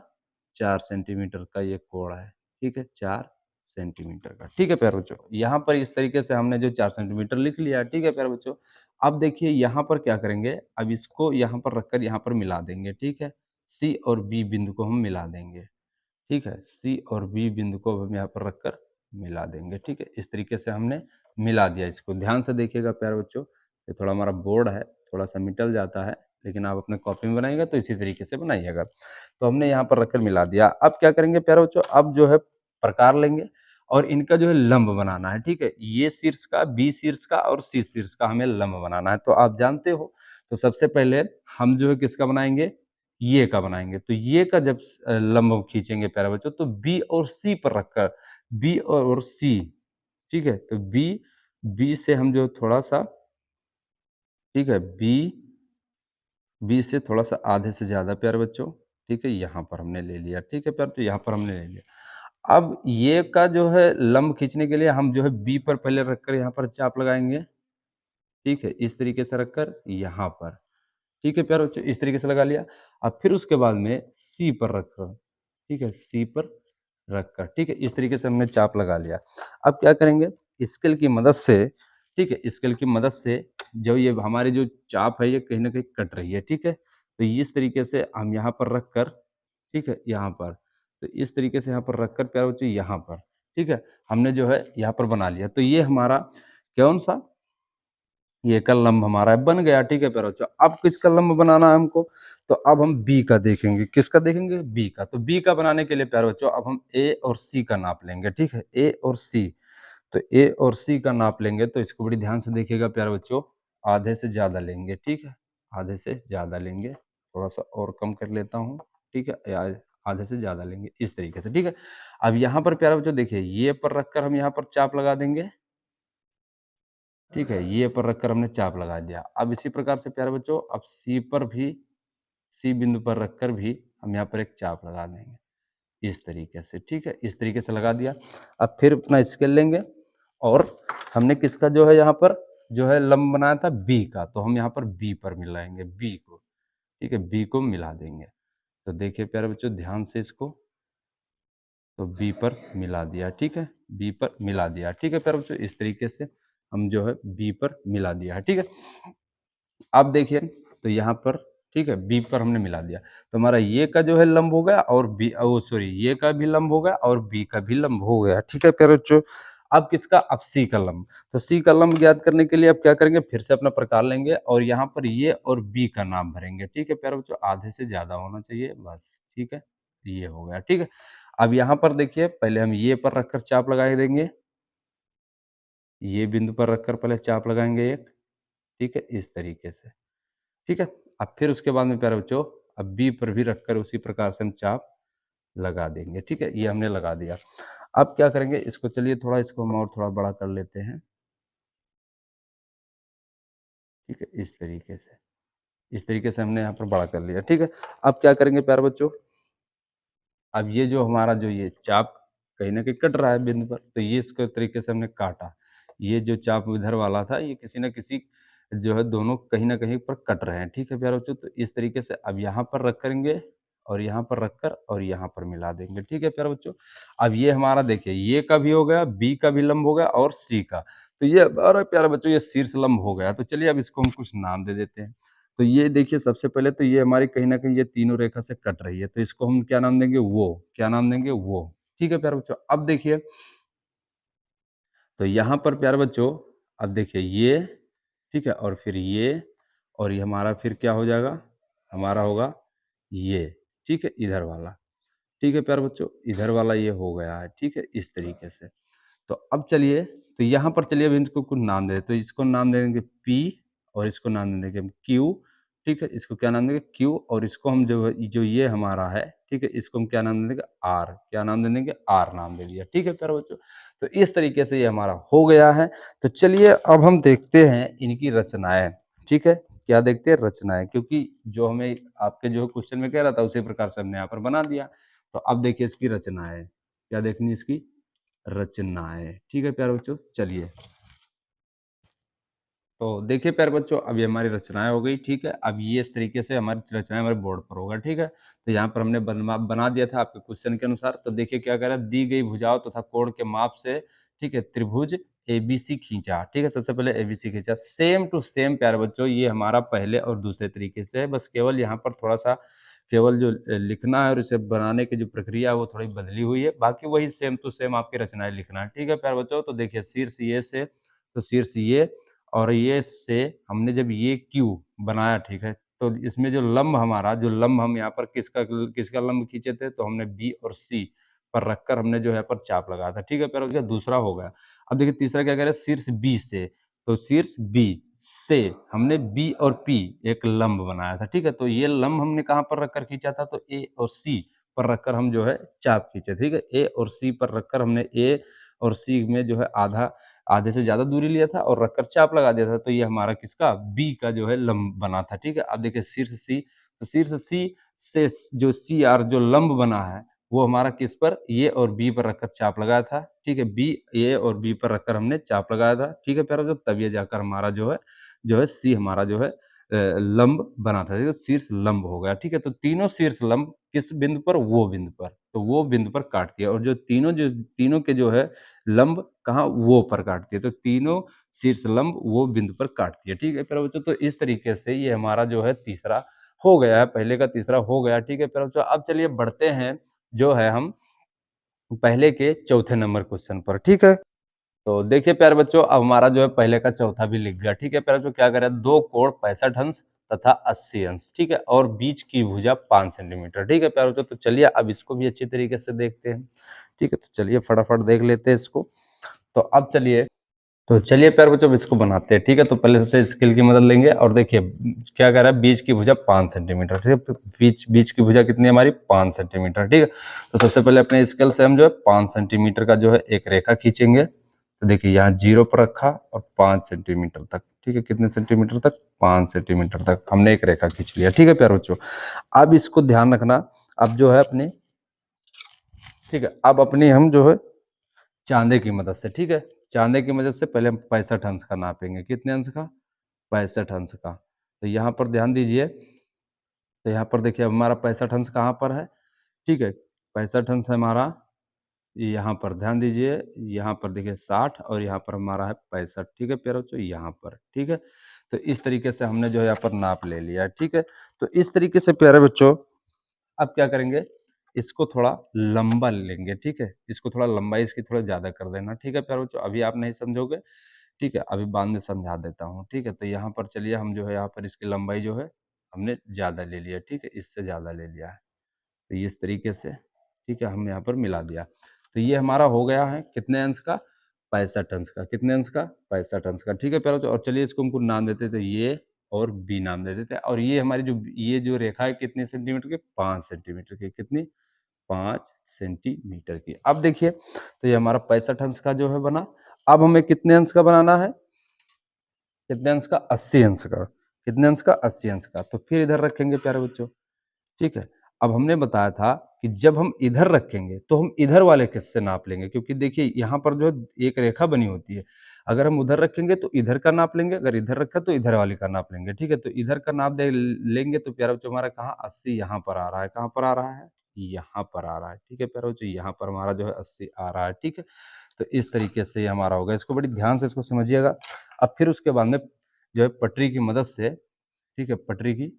4 सेंटीमीटर का ये कोण है, ठीक है, 4 सेंटीमीटर का, ठीक है प्यारे बच्चों। यहाँ पर इस तरीके से हमने जो 4 सेंटीमीटर लिख लिया, ठीक है प्यारे बच्चों। अब देखिए यहाँ पर क्या करेंगे, अब इसको यहाँ पर रखकर यहाँ पर मिला देंगे, ठीक है। सी और बी बिंदु को हम मिला देंगे, ठीक है। सी और बी बिंदु को हम यहाँ पर रखकर मिला देंगे, ठीक है। इस तरीके से हमने मिला दिया। इसको ध्यान से देखिएगा प्यारे बच्चों, ये थोड़ा हमारा बोर्ड है, थोड़ा सा मिटल जाता है, लेकिन आप अपने कॉपी में बनाइएगा तो इसी तरीके से बनाइएगा। तो हमने यहाँ पर रखकर मिला दिया। अब क्या करेंगे प्यारे बच्चों, अब जो है प्रकार लेंगे और इनका जो है लंब बनाना है, ठीक है। ये शीर्ष का, बी शीर्ष का और सी शीर्ष का हमें लंब बनाना है। तो आप जानते हो, तो सबसे पहले हम जो है किसका बनाएंगे? ये का बनाएंगे। तो ये का जब लंब खींचेंगे प्यारे बच्चों, तो बी और सी पर रखकर, बी और सी, ठीक है। तो बी, बी से हम जो थोड़ा सा, ठीक है, बी, बी से थोड़ा सा आधे से ज्यादा प्यारे बच्चों, ठीक है, यहाँ पर हमने ले लिया, ठीक है प्यारे। तो यहाँ पर हमने ले लिया। अब ये का जो है लंब खींचने के लिए हम जो है बी पर पहले रखकर यहाँ पर चाप लगाएंगे, ठीक है, इस तरीके से रखकर यहाँ पर, ठीक है प्यारे बच्चों, इस तरीके से लगा लिया। अब फिर उसके बाद में सी पर रखकर, ठीक है, सी पर रखकर, ठीक है, इस तरीके से हमने चाप लगा लिया। अब क्या करेंगे, स्केल की मदद से, ठीक है, स्केल की मदद से जो ये हमारी जो चाप है ये कहीं ना कहीं कट रही है, ठीक है। तो इस तरीके से हम यहाँ पर रख कर, ठीक है, यहाँ पर, तो इस तरीके से यहाँ पर रखकर प्यारे बच्चों यहाँ पर, ठीक है, हमने जो है यहाँ पर बना लिया। तो ये हमारा कौन सा, ये का लंब हमारा बन गया, ठीक है प्यारे बच्चों। अब किसका लंब बनाना है हमको? तो अब हम बी का देखेंगे। किसका देखेंगे? बी का। तो बी का बनाने के लिए प्यारे बच्चों अब हम ए और सी का नाप लेंगे, ठीक है, ए और सी। तो ए और सी का नाप लेंगे, तो इसको बड़ी ध्यान से देखिएगा प्यारे बच्चों, आधे से ज्यादा लेंगे, ठीक है, आधे से ज्यादा लेंगे। थोड़ा सा और कम कर लेता हूँ, ठीक है, आधे से ज्यादा लेंगे, इस तरीके से, ठीक है। अब यहाँ पर प्यारे बच्चों देखिए, ये पर रखकर हम यहाँ पर चाप लगा देंगे, ठीक है, ये पर रखकर हमने चाप लगा दिया। अब इसी प्रकार से प्यारे बच्चों, अब सी पर भी, सी बिंदु पर रखकर भी हम यहाँ पर एक चाप लगा देंगे, इस तरीके से, ठीक है, इस तरीके से लगा दिया। अब फिर अपना स्केल लेंगे और हमने किसका जो है यहाँ पर जो है लंब बनाया था? बी का। तो हम यहाँ पर बी पर मिलाएंगे, बी को, ठीक है, बी को मिला देंगे। तो देखिए प्यारे बच्चों ध्यान से इसको, तो बी पर मिला दिया, ठीक है, बी पर मिला दिया, ठीक है प्यारे बच्चों, इस तरीके से हम जो है बी पर मिला दिया है, ठीक है। अब देखिए, तो यहाँ पर, ठीक है, बी पर हमने मिला दिया। तो हमारा ये का जो है लंब हो गया और बी, ओ सॉरी, ये का भी लंब हो गया और बी का भी लंब हो गया, ठीक है प्यारे बच्चों। अब किसका? अब सी का लंब। तो सी का लंब ज्ञात करने के लिए अब क्या करेंगे, फिर से अपना प्रकार लेंगे और यहाँ पर ये और बी का नाम भरेंगे, ठीक है प्यारे बच्चों, आधे से ज्यादा होना चाहिए बस, ठीक है, ये हो गया, ठीक है। अब यहाँ पर देखिए, पहले हम ये पर रखकर चाप लगा देंगे, ये बिंदु पर रखकर पहले चाप लगाएंगे एक, ठीक है, इस तरीके से, ठीक है। अब फिर उसके बाद में प्यारे बच्चों, अब बी पर भी रखकर उसी प्रकार से हम चाप लगा देंगे, ठीक है, ये हमने लगा दिया। अब क्या करेंगे, इसको चलिए थोड़ा, इसको हम और थोड़ा बड़ा कर लेते हैं, ठीक है, इस तरीके से हमने यहाँ पर बड़ा कर लिया, ठीक है। अब क्या करेंगे प्यारे बच्चों, अब ये जो हमारा जो ये चाप कहीं ना कहीं कट रहा है बिंदु पर, तो ये इसके तरीके से हमने काटा। ये जो चाप इधर वाला था ये किसी न किसी जो है दोनों कहीं ना कहीं पर कट रहे हैं, ठीक है प्यारे बच्चों। तो इस तरीके से अब यहाँ पर रख करेंगे और यहाँ पर रखकर और यहाँ पर मिला देंगे, ठीक है प्यारे बच्चों। अब ये हमारा देखिए, ये का भी हो गया, बी का भी लंब हो गया और सी का। तो ये हमारा प्यारे बच्चों ये शीर्ष लंब हो गया। तो चलिए अब इसको हम कुछ नाम दे देते हैं। तो ये देखिए, सबसे पहले तो ये हमारी कहीं न कहीं ये तीनों रेखा से कट रही है, तो इसको हम क्या नाम देंगे? वो। क्या नाम देंगे? वो। ठीक है प्यारे बच्चों। अब देखिए, तो यहाँ पर प्यारे बच्चों, अब देखिए ये, ठीक है, और फिर ये, और ये हमारा फिर क्या हो जाएगा? हमारा होगा ये, ठीक है, इधर वाला। ठीक है प्यारे बच्चों, इधर वाला ये हो गया है, ठीक है, इस तरीके से। तो अब चलिए, तो यहाँ पर चलिए अब इनको कुछ नाम दे, तो इसको नाम दे देंगे P और इसको नाम दे देंगे Q ठीक है, इसको क्या नाम देंगे क्यू, और इसको हम जो ये हमारा है, ठीक है, इसको हम क्या नाम दे देंगे आर, क्या नाम दे देंगे आर नाम दे दिया। ठीक है प्यारे बच्चों, तो इस तरीके से ये हमारा हो गया है। तो चलिए अब हम देखते हैं इनकी रचनाएं। ठीक है, क्या देखते हैं रचनाएं, क्योंकि जो हमें आपके जो क्वेश्चन में कह रहा था उसी प्रकार से हमने यहाँ पर बना दिया। तो अब देखिए इसकी रचनाएं, क्या देखनी इसकी रचनाएं। ठीक है प्यारे बच्चों, चलिए तो देखिए प्यारे बच्चों, अब ये हमारी रचनाएं हो गई। ठीक है, अब ये इस तरीके से हमारी रचनाएं हमारे बोर्ड पर होगा। ठीक है, तो यहाँ पर हमने बना दिया था आपके क्वेश्चन के अनुसार। तो देखिए क्या कह रहा है, दी गई भुजाओं तथा कोण के माप से, ठीक है, त्रिभुज एबीसी खींचा। ठीक है, सबसे पहले एबीसी खींचा, सेम टू सेम प्यारे बच्चों ये हमारा पहले और दूसरे तरीके से है, बस केवल यहाँ पर थोड़ा सा केवल जो लिखना है और इसे बनाने की जो प्रक्रिया है वो थोड़ी बदली हुई है, बाकी वही सेम टू सेम आपकी रचनाएं लिखना है। ठीक है प्यारे बच्चों, तो देखिए शीर्ष ये से, तो शीर्ष ये और ये से हमने जब ये क्यू बनाया, ठीक है, तो इसमें जो लंब हमारा, जो लंब हम यहाँ पर किसका लंब खींचे थे, तो हमने बी और सी पर रखकर हमने जो है पर चाप लगाया था। ठीक है, पर उसका दूसरा हो गया। अब देखिए तीसरा क्या कह रहे हैं, शीर्ष बी से, तो शीर्ष बी से हमने बी और पी एक लंब बनाया था। ठीक है, तो ये लंब हमने कहाँ पर रखकर खींचा था, तो ए और सी पर रखकर हम जो है चाप खींचे। ठीक है, ए और सी पर रखकर हमने ए और सी में जो है आधे से ज्यादा दूरी लिया था और रखकर चाप लगा दिया था। तो ये हमारा किसका बी का जो है लंब बना था। ठीक है, अब देखिए शीर्ष सी, तो शीर्ष सी से जो सी आर जो लंब बना है वो हमारा किस पर, ए और बी पर रखकर चाप लगाया था। ठीक है, बी ए और बी पर रखकर हमने चाप लगाया था। ठीक है प्यारा, जो तब ये जाकर हमारा जो है सी हमारा जो है लंब बना था। ठीक है, शीर्ष लंब हो गया। ठीक है, तो तीनों शीर्ष लंब किस बिंदु पर, वो बिंदु पर, तो वो बिंदु पर काट दिया, और जो तीनों के जो है लंब कहाँ, वो पर काटती है, तो तीनों शीर्ष लंब वो बिंदु पर काटती है। ठीक है प्यारे बच्चों, तो इस तरीके से ये हमारा जो है तीसरा हो गया है, पहले का तीसरा हो गया। ठीक है प्यारे बच्चों, अब चलिए बढ़ते हैं जो है हम पहले के चौथे नंबर क्वेश्चन पर। ठीक है, तो देखिए प्यारे बच्चों, अब हमारा जो है पहले का चौथा भी लिख गया। ठीक है प्यारे बच्चों, क्या करें, दो कोण 65 अंश तथा 80 अंश, ठीक है, और बीच की भुजा 5 सेंटीमीटर। ठीक है प्यारे बच्चों, तो चलिए अब इसको भी अच्छी तरीके से देखते हैं। ठीक है, तो चलिए फटाफट देख लेते हैं इसको। तो अब चलिए प्यारे बच्चों इसको बनाते हैं। ठीक है, तो पहले से स्केल की मदद लेंगे और देखिए क्या कह रहा है, बीच की भुजा 5 सेंटीमीटर। ठीक है, तो बीच की भुजा कितनी है हमारी, 5 सेंटीमीटर। ठीक है, तो सबसे पहले अपने स्केल से हम जो है 5 सेंटीमीटर का जो है एक रेखा खींचेंगे। तो देखिए यहाँ 0 पर रखा और 5 सेंटीमीटर तक, ठीक है, कितने सेंटीमीटर तक, 5 सेंटीमीटर तक हमने एक रेखा खींच लिया। ठीक है प्यारे बच्चों, अब इसको ध्यान रखना, अब जो है अपने, ठीक है, अब अपनी हम जो है चांदे की मदद से, ठीक है, चांदे की मदद से पहले हम 65 अंश का नापेंगे, कितने अंश का, 65 अंश का। तो यहाँ पर ध्यान दीजिए, तो यहाँ पर देखिए हमारा 65 अंश कहाँ पर है, ठीक है, 65 अंश है हमारा यहाँ पर, ध्यान दीजिए, यहाँ पर देखिए 60 और यहाँ पर हमारा है 65। ठीक है प्यारे बच्चों, यहाँ पर, ठीक है, तो इस तरीके से हमने जो है यहाँ पर नाप ले लिया है। ठीक है, तो इस तरीके से प्यारे बच्चों अब क्या करेंगे, इसको थोड़ा लंबा लेंगे। ठीक है, इसको थोड़ा लंबाई इसकी थोड़ा ज्यादा कर देना। ठीक है प्यारे बच्चों, अभी आप नहीं समझोगे, ठीक है, अभी बाद में समझा देता हूँ। ठीक है, तो यहाँ पर चलिए हम जो है यहाँ पर इसकी लंबाई जो है हमने ज्यादा ले लिया। ठीक है, इससे ज्यादा ले लिया है, तो इस तरीके से, ठीक है, हमने यहाँ पर मिला दिया। तो ये हमारा हो गया है कितने अंश का, 65 अंश का, कितने अंश का, 65 अंश का। ठीक है प्यारे बच्चों, और चलिए इसको हमको नाम देते थे ये और बी नाम दे देते हैं, और ये हमारी जो रेखा है कितने सेंटीमीटर की, 5 सेंटीमीटर की, कितनी, 5 सेंटीमीटर की। अब देखिए, तो ये हमारा 65 अंश का जो है बना। अब हमें कितने अंश का बनाना है, कितने अंश का, 80 अंश का, कितने अंश का, 80 अंश का। तो फिर इधर रखेंगे प्यारे बच्चों। ठीक है, अब हमने बताया था कि जब हम इधर रखेंगे तो हम इधर वाले किससे नाप लेंगे, क्योंकि देखिए यहाँ पर जो है एक रेखा बनी होती है, अगर हम उधर रखेंगे तो इधर का नाप लेंगे, अगर इधर रखा तो इधर वाले का नाप लेंगे। ठीक है, तो इधर का नाप दे लेंगे तो प्यारा बच्चों हमारा कहाँ, 80 यहाँ पर आ रहा है, कहाँ पर आ रहा है, यहाँ पर आ रहा है। ठीक है प्यारा बच्चों, यहाँ पर हमारा जो है 80 आ रहा है। ठीक है, तो इस तरीके से ये हमारा होगा, इसको बड़ी ध्यान से इसको समझिएगा। अब फिर उसके बाद में जो है पटरी की मदद से, ठीक है, पटरी की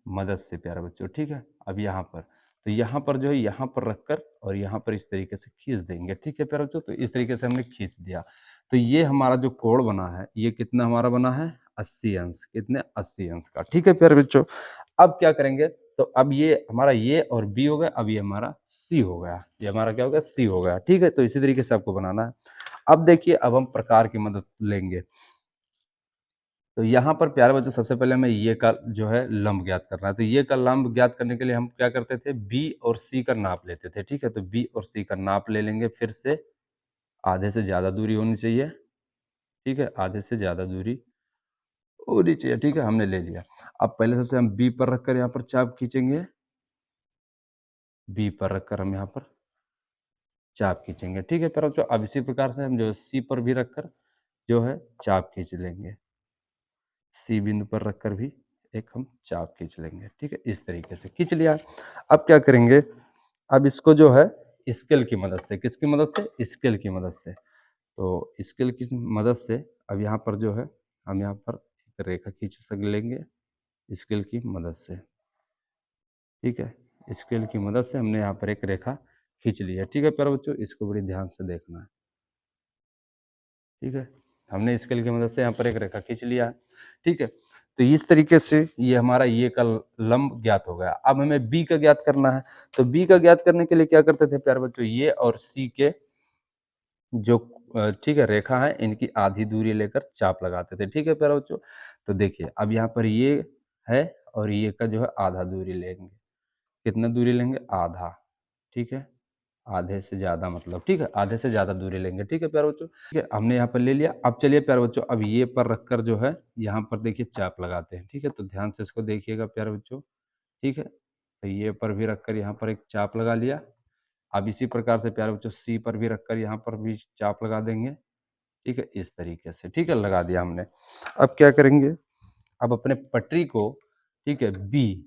मदद से प्यारे बच्चों, ठीक है, अब यहाँ पर, तो यहाँ पर जो है यहाँ पर रखकर और यहाँ पर इस तरीके से खींच देंगे। ठीक है प्यारे बच्चों, तो इस तरीके से हमने खींच दिया। तो ये हमारा जो कोण बना है ये कितना हमारा बना है, 80 अंश, कितने, 80 अंश का। ठीक है प्यारे बच्चों, अब क्या करेंगे, तो अब ये हमारा ये और बी हो गया, अब ये हमारा सी हो गया, ये हमारा क्या हो गया, सी हो गया। ठीक है, तो इसी तरीके से आपको बनाना है। अब देखिए, अब हम प्रकार की मदद लेंगे। तो यहाँ पर प्यारे बच्चों सबसे पहले हमें ये का जो है लंब ज्ञात करना है। तो ये का लंब ज्ञात करने के लिए हम क्या करते थे, बी और सी का नाप लेते थे, ठीक है। तो बी और सी का नाप ले लेंगे, फिर से आधे से ज़्यादा दूरी होनी चाहिए, ठीक है, आधे से ज़्यादा दूरी होनी चाहिए, ठीक है, हमने ले लिया। अब पहले सबसे हम बी पर रखकर यहाँ पर चाप खींचेंगे, बी पर रखकर हम यहाँ पर चाप खींचेंगे, ठीक है प्यारे बच्चों। अब इसी प्रकार से हम जो है सी पर भी रखकर जो है चाप खींच लेंगे, सी बिंदु पर रखकर भी एक हम चाप खींच लेंगे, ठीक है, इस तरीके से खींच लिया। अब क्या करेंगे, अब इसको जो है स्केल की मदद से, किसकी मदद से, स्केल की मदद से, तो स्केल की मदद से अब यहाँ पर जो है हम यहाँ पर एक रेखा खींच सक लेंगे स्केल की मदद से, ठीक है। स्केल की मदद से हमने यहाँ पर एक रेखा खींच ली है, ठीक है प्यारे बच्चों, इसको बड़ी ध्यान से देखना है, ठीक है। हमने स्केल की मदद से यहाँ पर एक रेखा खींच लिया है, ठीक है। तो इस तरीके से ये हमारा ये का लंब ज्ञात हो गया। अब हमें बी का ज्ञात करना है। तो बी का ज्ञात करने के लिए क्या करते थे प्यारे बच्चों, ये और सी के जो ठीक है रेखा है, इनकी आधी दूरी लेकर चाप लगाते थे, ठीक है प्यारे बच्चों। तो देखिए अब यहाँ पर ये है और ये का जो है आधा दूरी लेंगे, कितना दूरी लेंगे, आधा, ठीक है, आधे से ज़्यादा मतलब, ठीक है, आधे से ज़्यादा दूरी लेंगे, ठीक है प्यारे बच्चों, ठीक है, हमने यहाँ पर ले लिया। अब चलिए प्यारे बच्चों, अब ये पर रखकर जो है यहाँ पर देखिए चाप लगाते हैं, ठीक है। तो ध्यान से इसको देखिएगा प्यारे बच्चों, ठीक है। तो ये पर भी रखकर यहाँ पर एक चाप लगा लिया। अब इसी प्रकार से प्यारे बच्चों सी पर भी रखकर यहाँ पर भी चाप लगा देंगे, ठीक है, इस तरीके से, ठीक है, लगा दिया हमने। अब क्या करेंगे, अब अपने पटरी को, ठीक है, बी,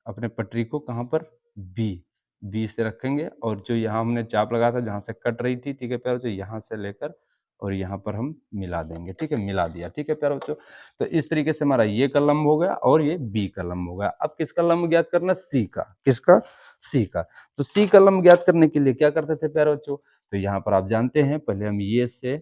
अपने पटरी को कहाँ पर, बी, बी से रखेंगे और जो यहाँ हमने चाप लगाया था जहाँ से कट रही थी, ठीक है प्यारे बच्चों, यहाँ से लेकर और यहाँ पर हम मिला देंगे, ठीक है, मिला दिया, ठीक है प्यारे बच्चों। तो इस तरीके से हमारा ये का लंब हो गया और ये बी का लंब हो गया। अब किसका लंब ज्ञात करना, सी का, किसका, सी का। तो सी का लंब ज्ञात करने के लिए क्या करते थे प्यारे बच्चों, तो यहाँ पर आप जानते हैं पहले हम ये से,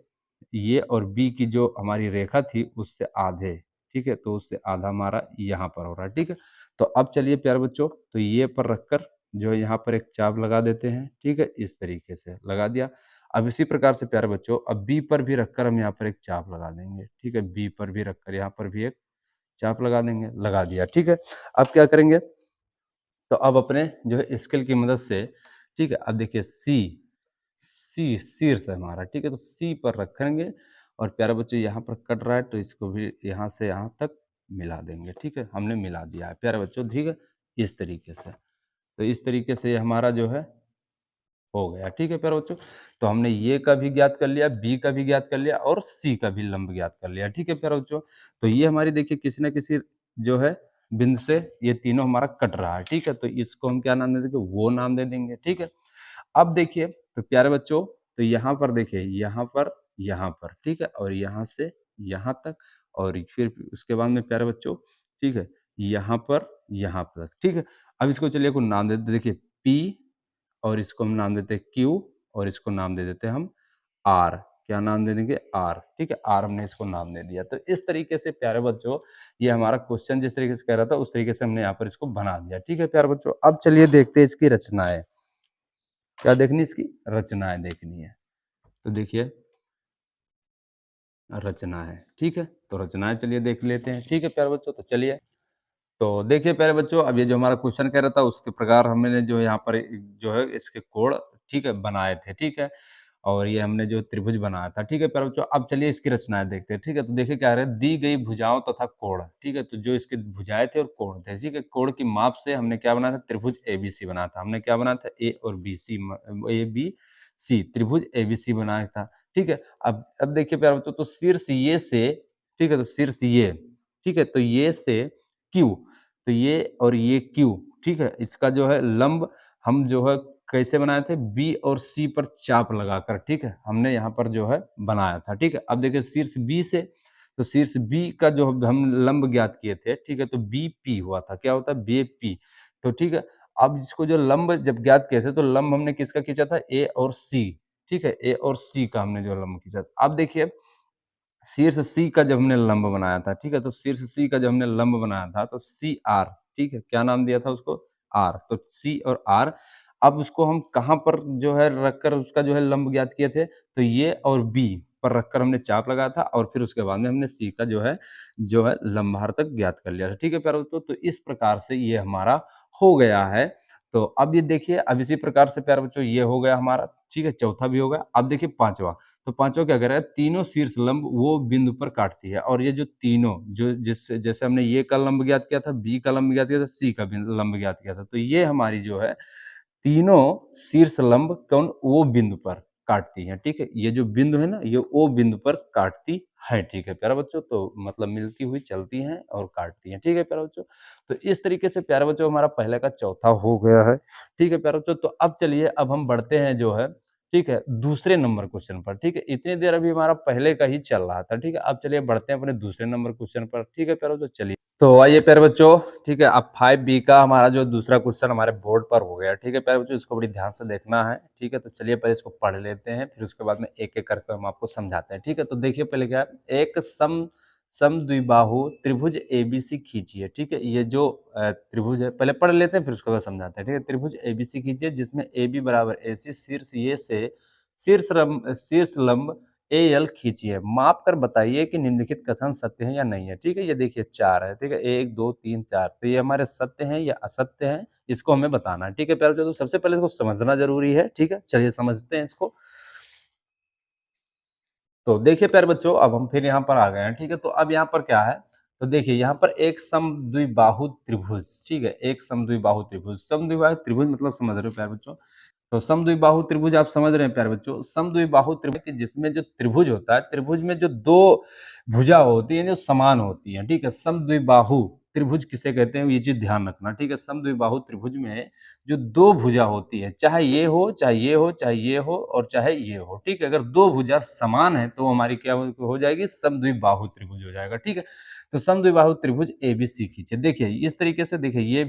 ये और बी की जो हमारी रेखा थी उससे आधे, ठीक है, तो उससे आधा हमारा यहाँ पर हो रहा है, ठीक है। तो अब चलिए प्यारे बच्चों, तो ये पर रखकर जो है यहाँ पर एक चाप लगा देते हैं, ठीक है, इस तरीके से लगा दिया। अब इसी प्रकार से प्यारे बच्चों अब बी पर भी रखकर हम यहाँ पर एक चाप लगा देंगे, ठीक है, बी पर भी रखकर यहाँ पर भी एक चाप लगा देंगे, लगा दिया, ठीक है। अब क्या करेंगे, तो अब अपने जो है स्केल की मदद से, ठीक है, अब देखिए सी, सी शीर्ष है हमारा, ठीक है, तो सी पर रखेंगे और प्यारे बच्चों यहाँ पर कट रहा है तो इसको भी यहाँ से यहाँ तक मिला देंगे, ठीक है, हमने मिला दिया है प्यारे बच्चों, ठीक है, इस तरीके से। तो इस तरीके से ये हमारा जो है हो गया, ठीक है प्यारे बच्चों। तो हमने ये का भी ज्ञात कर लिया, बी का भी ज्ञात कर लिया और सी का भी लंब ज्ञात कर लिया, ठीक है प्यारे बच्चों। तो ये हमारी देखिए किसी न किसी जो है बिंदु से ये तीनों हमारा कट रहा है, ठीक है, तो इसको हम क्या नाम दे देंगे, वो नाम दे देंगे, ठीक है। अब देखिए तो प्यारे बच्चों, तो यहाँ पर देखिए, यहाँ पर, ठीक है, और यहाँ से यहाँ तक और फिर उसके बाद में प्यारे बच्चों, ठीक है, यहाँ पर तक, ठीक है। अब इसको चलिए को नाम देते, देखिए पी और इसको हम नाम देते हैं क्यू और इसको नाम दे देते हैं हम आर। क्या नाम दे देंगे, आर, ठीक है, आर हमने इसको नाम दे दिया। तो इस तरीके से प्यारे बच्चों ये हमारा क्वेश्चन जिस तरीके से कह रहा था उस तरीके से हमने यहाँ पर इसको बना दिया, ठीक है प्यारे बच्चों। अब चलिए देखते हैं इसकी रचनाएं, क्या देखनी, इसकी रचनाएं देखनी है। तो देखिए रचना है, ठीक है, तो रचनाएं चलिए देख लेते हैं, ठीक है प्यारे बच्चों। तो चलिए, तो देखिए प्यारे बच्चों, अब ये जो हमारा क्वेश्चन कह रहा था उसके प्रकार हमने जो यहाँ पर जो है इसके कोण, ठीक है, बनाए थे, ठीक है, और ये हमने जो त्रिभुज बनाया था, ठीक है प्यारे बच्चों। अब चलिए इसकी रचनाएं देखते हैं, ठीक है। तो देखिए क्या है, दी गई भुजाओं तथा कोण, ठीक है, तो जो इसके भुजाएं थे और कोण थे, ठीक है, कोण की माप से हमने क्या बनाया था, त्रिभुज एबीसी बनाया था। हमने क्या बनाया था, ए और B C, A B C, त्रिभुज एबीसी बनाया था, ठीक है। अब देखिए प्यारे बच्चों, तो शीर्ष ये से, ठीक है, तो शीर्ष ये, ठीक है, तो ये से क्यू, तो ये और ये क्यू, ठीक है, इसका जो है लंब हम जो है कैसे बनाए थे, बी और सी पर चाप लगाकर, ठीक है, हमने यहाँ पर जो है बनाया था, ठीक है। अब देखिए शीर्ष बी से, तो शीर्ष बी का जो हम लंब ज्ञात किए थे, ठीक है, तो बी पी हुआ था, क्या होता है, बी पी, तो ठीक है। अब इसको जो लंब जब ज्ञात किए थे तो लंब हमने किसका खींचा था, ए और सी, ठीक है, ए और सी का हमने जो लंब खींचा था। अब देखिए शीर्ष सी का जब हमने लंब बनाया था, ठीक है, तो शीर्ष सी का जब हमने लंब बनाया था तो सी आर, ठीक है, क्या नाम दिया था उसको, आर, तो सी और आर। अब उसको हम कहाँ पर जो है रखकर उसका जो है लंब ज्ञात किए थे, तो ये और बी पर रखकर हमने चाप लगाया था और फिर उसके बाद में हमने सी का जो है लंबार तक ज्ञात कर लिया था। ठीक है प्यारे बच्चों, तो इस प्रकार से ये हमारा हो गया है। तो अब ये देखिए, अब इसी प्रकार से प्यारे बच्चों ये हो गया हमारा, ठीक है, चौथा भी हो गया। अब देखिए पांचवा, तो पांचवा क्या कह रहा है, तीनों शीर्ष लंब वो बिंदु पर काटती है। और ये जो तीनों जो जिस जैसे हमने ये का लंब ज्ञात किया था, बी का लंब ज्ञात किया था, सी का भी लंब ज्ञात किया था, तो ये हमारी जो है तीनों शीर्ष लंब कौन वो बिंदु पर काटती हैं। ठीक है, ये जो बिंदु है ना, ये ओ बिंदु पर काटती है। ठीक है प्यारे बच्चों, तो मतलब मिलती हुई चलती हैं और काटती हैं। ठीक है प्यारे बच्चों, तो इस तरीके से प्यारे बच्चों हमारा पहले का चौथा हो गया है। ठीक है प्यारे बच्चों, तो अब चलिए अब हम बढ़ते हैं जो है, ठीक है, दूसरे नंबर क्वेश्चन पर। ठीक है, इतनी देर अभी हमारा पहले का ही चल रहा था। ठीक है, अब चलिए बढ़ते हैं अपने दूसरे नंबर क्वेश्चन पर। ठीक है प्यारे बच्चों, चलिए तो आइए प्यारे बच्चों, ठीक है, अब 5B का हमारा जो दूसरा क्वेश्चन हमारे बोर्ड पर हो गया। ठीक है प्यारे बच्चों, इसको बड़ी ध्यान से देखना है। ठीक है, तो चलिए पहले इसको पढ़ लेते हैं, फिर उसके बाद में एक-एक करके हम आपको समझाते हैं। ठीक है, तो देखिए पहले क्या है, एक समद्विबाहु त्रिभुज एबीसी खींचिए। ठीक है, ये जो त्रिभुज है, पहले पढ़ लेते हैं फिर उसके बाद समझाते हैं। ठीक है, त्रिभुज एबीसी खींचिए जिसमें AB बराबर AC, शीर्ष ये से शीर्ष लंब एल खींचिए, माप कर बताइए कि निम्नलिखित कथन सत्य है या नहीं है। ठीक है, ये देखिए 4 है। ठीक है, 1 2 3 4, तो ये हमारे सत्य हैं या असत्य हैं, इसको हमें बताना है। ठीक है प्यारे बच्चों, तो सबसे पहले इसको समझना जरूरी है। ठीक है, चलिए समझते हैं इसको। तो देखिए प्यारे बच्चों, अब हम फिर यहाँ पर आ गए हैं। ठीक है, तो अब यहाँ पर क्या है, तो देखिए यहाँ पर एक समद्विबाहु त्रिभुज, ठीक है, एक समद्विबाहु त्रिभुज, समद्विबाहु त्रिभुज मतलब समझ रहे हो प्यारे बच्चों। तो समद्विबाहु त्रिभुज आप समझ रहे हैं प्यारे बच्चों, समद्विबाहु त्रिभुज कि जिसमें जो त्रिभुज होता है, त्रिभुज में जो दो भुजा होती है जो समान होती है। ठीक है, समद्विबाहु त्रिभुज किसे कहते हैं, ये चीज ध्यान रखना। ठीक है, समद्विबाहु त्रिभुज में जो दो भुजा होती है, चाहे ये हो चाहे ये हो चाहे ये हो और चाहे ये हो। ठीक है, अगर दो भुजा समान है तो हमारी क्या हो जाएगी, समद्विबाहु त्रिभुज हो जाएगा। ठीक है, तो समद्विबाहु त्रिभुज एबीसी खींचे, देखिए इस तरीके से, देखिए ये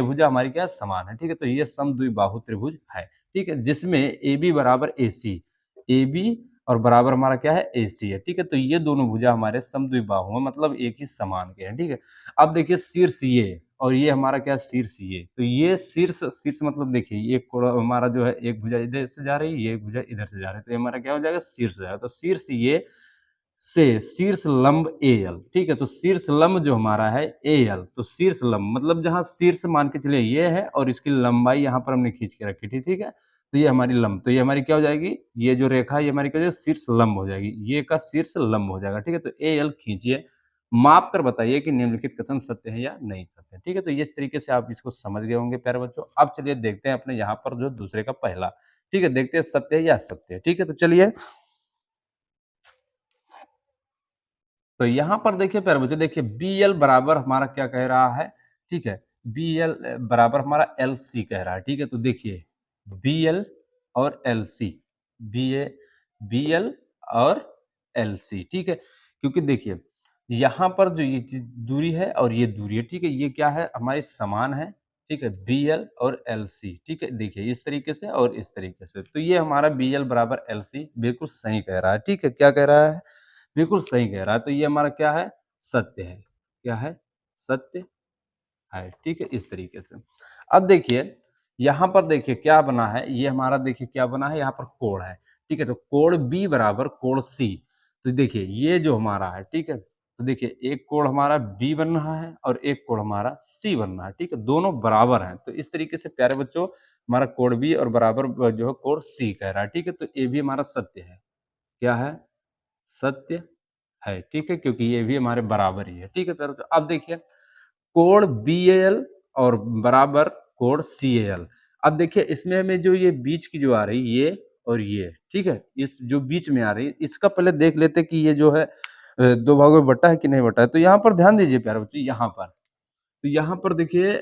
भुजा हमारी क्या है, समान है। ठीक है, तो ये समद्विबाहु त्रिभुज है। ठीक है, जिसमें ए बी बराबर ए सी, ए बी और बराबर हमारा क्या है, ए सी है। ठीक है, तो ये दोनों भुजा हमारे समद्विबाहु हैं, मतलब एक ही समान के हैं। ठीक है, अब देखिए शीर्ष ये और ये हमारा क्या है, शीर्ष ये, तो ये शीर्ष शीर्ष मतलब देखिए ये कोण हमारा जो है, एक भुजा इधर से जा रही है, ये एक भुजा इधर से जा रही है, तो ये हमारा क्या हो जाएगा, शीर्ष हो जाएगा। तो शीर्ष ये से शीर्ष लंब एल। ठीक है, तो शीर्ष लंब जो हमारा है एल, तो शीर्ष लंब मतलब जहां शीर्ष मान के चलिए ये है और इसकी लंबाई यहाँ पर हमने खींच के रखी थी। ठीक है, तो ये हमारी लंब, तो ये हमारी क्या हो जाएगी, ये जो रेखा है ये हमारी क्या हो जाएगी, शीर्ष लंब हो जाएगी, ये का शीर्ष लंब हो जाएगा। ठीक है, तो एल खींचिए, माप कर बताइए कि निम्नलिखित कथन सत्य है या नहीं सत्य। ठीक है, तो इस तरीके से आप इसको समझ गए होंगे प्यारे बच्चों। अब चलिए देखते हैं अपने यहाँ पर जो दूसरे का पहला। ठीक है, देखते हैं सत्य है या असत्य है। ठीक है, तो चलिए, तो यहाँ पर देखिए प्यारे बच्चों, देखिए बी एल बराबर हमारा क्या कह रहा है। ठीक है, बी एल बराबर हमारा एल सी कह रहा है। ठीक है, तो देखिए बी एल और L C, B A B L और एल सी। ठीक है, क्योंकि देखिए यहाँ पर जो ये दूरी है और ये दूरी है, ठीक है, ये क्या है, हमारे समान है। ठीक है, बी एल और एल सी। ठीक है, देखिए इस तरीके से और इस तरीके से, तो ये हमारा बी एल बराबर एल सी बिल्कुल सही कह रहा है। ठीक है, क्या कह रहा है, बिल्कुल सही कह रहा है, तो ये हमारा क्या है, सत्य है। क्या है, सत्य है। ठीक है, इस तरीके से। अब देखिए यहाँ पर देखिए क्या बना है, ये हमारा देखिए क्या बना है, यहाँ पर कोण है। ठीक है, तो कोण बी बराबर कोण सी, तो देखिए ये जो हमारा है, ठीक है, तो देखिए एक कोण हमारा बी बन रहा है और एक कोण हमारा सी बन रहा है। ठीक है, दोनों बराबर हैं, तो इस तरीके से प्यारे बच्चों हमारा कोण बी और बराबर जो है कोण सी कह रहा है। ठीक है, तो ये भी हमारा सत्य है। क्या है, सत्य है। ठीक है, क्योंकि ये भी हमारे बराबर ही है। ठीक है, तो अब देखिए कोण BAL और बराबर कोण CAL। अब देखिए इसमें हमें जो ये बीच की जो आ रही ये और ये, ठीक है, इस जो बीच में आ रही है इसका पहले देख लेते हैं कि ये जो है दो भागों में बटा है कि नहीं बटा है। तो यहाँ पर ध्यान दीजिए प्यारे बच्चों, यहाँ पर, तो यहाँ पर देखिए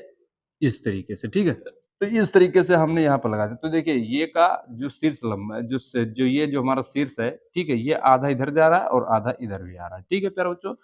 इस तरीके से। ठीक है, तो इस तरीके से हमने यहाँ पर लगा दिया, तो देखिए ये का जो शीर्ष लंब है, जो ये जो हमारा शीर्ष है, ठीक है, ये आधा इधर जा रहा है और आधा इधर भी आ रहा है। ठीक है प्यारे बच्चों,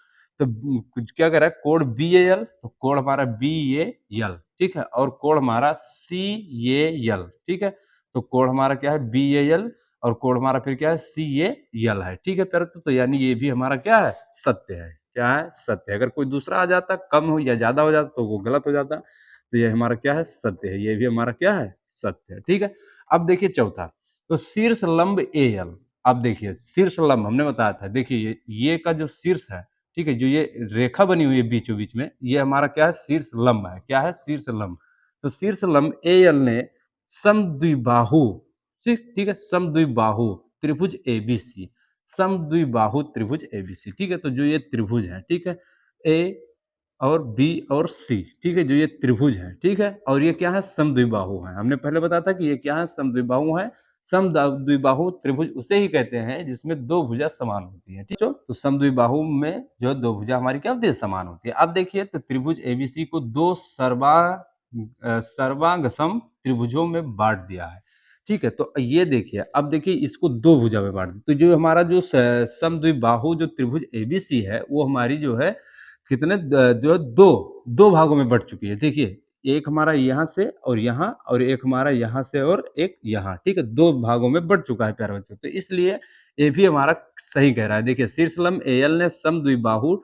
तो कुछ क्या कर रहा है, कोण बी ए एल, तो कोण हमारा बी ए एल। ठीक है, और कोण हमारा सी ए एल। ठीक है, तो कोण हमारा क्या है, बी ए एल और कोण हमारा फिर क्या है, सी ए एल है। ठीक है प्यारे बच्चों, तो यानी ये भी हमारा क्या है, सत्य है। क्या है, सत्य है। अगर कोई दूसरा आ जाता कम हो या ज्यादा हो जाता तो वो गलत हो जाता, तो ये हमारा क्या है, सत्य है। ये भी हमारा क्या है, सत्य है। ठीक है, अब देखिए चौथा, तो शीर्ष लंब ए एल, अब देखिए शीर्ष लंब हमने बताया था, देखिए ये का जो शीर्ष है, ठीक है, जो ये रेखा बनी हुई है बीचों बीच में, ये हमारा क्या है, शीर्ष लंब है। क्या है, शीर्ष लंब। तो शीर्ष लंब एएल ने समद्विबाहु, ठीक ठीक है, समद्विबाहु त्रिभुज एबीसी, समद्विबाहु त्रिभुज एबीसी, ठीक है। तो जो ये त्रिभुज है, ठीक है, ए और बी और सी, ठीक है, जो ये त्रिभुज है, ठीक है, और ये क्या है, समद्विबाहु है। हमने पहले बताया था कि ये क्या है, समद्विबाहु है। समद्विबाहु त्रिभुज उसे ही कहते हैं जिसमें दो भुजा समान होती है, ठीक है। तो समद्विबाहु में जो दो भुजा हमारी क्या होती है, समान होती है। अब देखिए तो त्रिभुज एबीसी को दो सर्वांगसम त्रिभुजों में बांट दिया है, ठीक है। तो ये देखिए, अब देखिए इसको दो भुजा में बांट दिया, तो जो हमारा जो समद्विबाहु जो त्रिभुज एबीसी है, वो हमारी जो है कितने जो है दो दो भागों में बट चुकी है। देखिए एक हमारा यहाँ से और यहाँ, और एक हमारा यहाँ से और एक यहाँ, ठीक है, दो भागों में बट चुका है प्यारे बच्चों। तो इसलिए ये भी हमारा सही कह रहा है। देखिए शीर्षलंब एएल ने समद्विबाहु,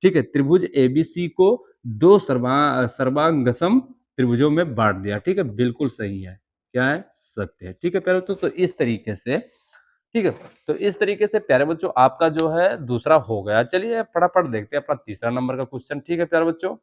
ठीक है, त्रिभुज एबीसी को दो सर्वांगसम त्रिभुजों में बांट दिया, ठीक है, बिल्कुल सही है। क्या है, सत्य है, ठीक है प्यारे बच्चों। तो इस तरीके से, ठीक है, तो इस तरीके से प्यारे बच्चों आपका जो है दूसरा हो गया। चलिए फटाफट देखते हैं अपना तीसरा नंबर का क्वेश्चन, ठीक है प्यारे बच्चों।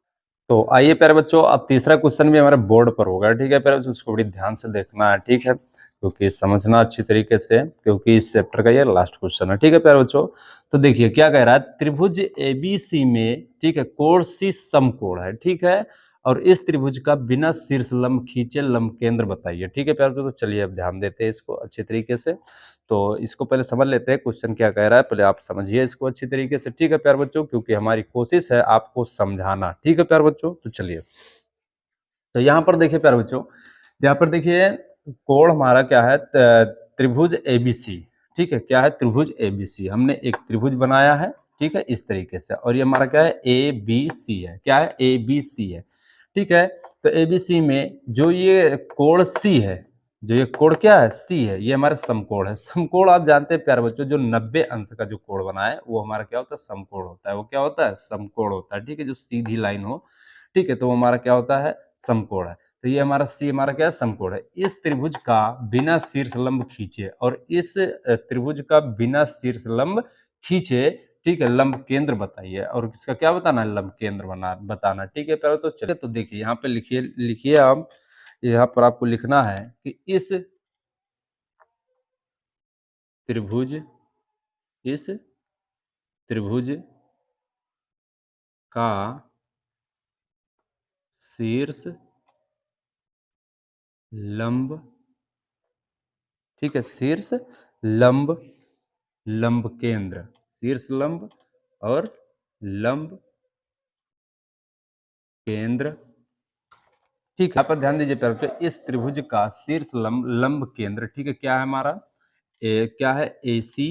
तो आइए प्यारे बच्चों, अब तीसरा क्वेश्चन भी हमारे बोर्ड पर होगा, ठीक है प्यारे बच्चों, उसको बड़ी ध्यान से देखना है, ठीक है, क्योंकि समझना अच्छी तरीके से, क्योंकि इस चैप्टर का ये लास्ट क्वेश्चन है, ठीक है प्यारे बच्चों। तो देखिए क्या कह रहा है, त्रिभुज एबीसी में, ठीक है, कोण सी समकोण है, ठीक है, और इस त्रिभुज का बिना शीर्ष लंब खींचे लंब केंद्र बताइए, ठीक है प्यारे बच्चों। तो चलिए अब ध्यान देते हैं इसको अच्छे तरीके से। तो इसको पहले समझ लेते हैं, क्वेश्चन क्या कह रहा है, पहले आप समझिए इसको अच्छी तरीके से, ठीक है प्यारे बच्चों, क्योंकि हमारी कोशिश है आपको समझाना, ठीक है प्यारे बच्चों। तो चलिए, तो यहाँ पर देखिए प्यारे बच्चों, यहाँ पर देखिए कोण हमारा क्या है, त्रिभुज एबीसी, ठीक है, क्या है, त्रिभुज एबीसी। हमने एक त्रिभुज बनाया है, ठीक है, इस तरीके से, और ये हमारा क्या है, ए बी सी है, क्या है, ए बी सी है, ठीक है। तो एबीसी में जो ये कोण सी है, जो ये कोण क्या है, सी है, ये हमारा समकोण है। समकोण आप जानते हैं प्यारे बच्चों, जो 90 अंश का जो कोण बना है वो हमारा क्या होता है, समकोण होता है। वो क्या होता है, समकोण होता है, ठीक है, जो सीधी लाइन हो, ठीक है, तो वो हमारा क्या होता है, समकोण है। तो ये हमारा सी हमारा क्या है, समकोण है। इस त्रिभुज का बिना शीर्ष लंब खींचे, और इस त्रिभुज का बिना शीर्ष लंब खींचे, ठीक है, लंब केंद्र बताइए, और इसका क्या बताना है, लंब केंद्र बताना, ठीक है। पहले तो चलिए, तो देखिए यहाँ पे लिखिए, लिखिए आप, यहाँ पर आपको लिखना है कि त्रिभुज इस त्रिभुज का शीर्ष लंब, ठीक है, शीर्ष लंब, लंब केंद्र, शीर्ष लंब और लंब केंद्र, ठीक है। यहाँ पर ध्यान दीजिए प्यारे बच्चों, इस त्रिभुज का शीर्ष लंब, लंब केंद्र, ठीक है, क्या है हमारा, क्या है, ए सी,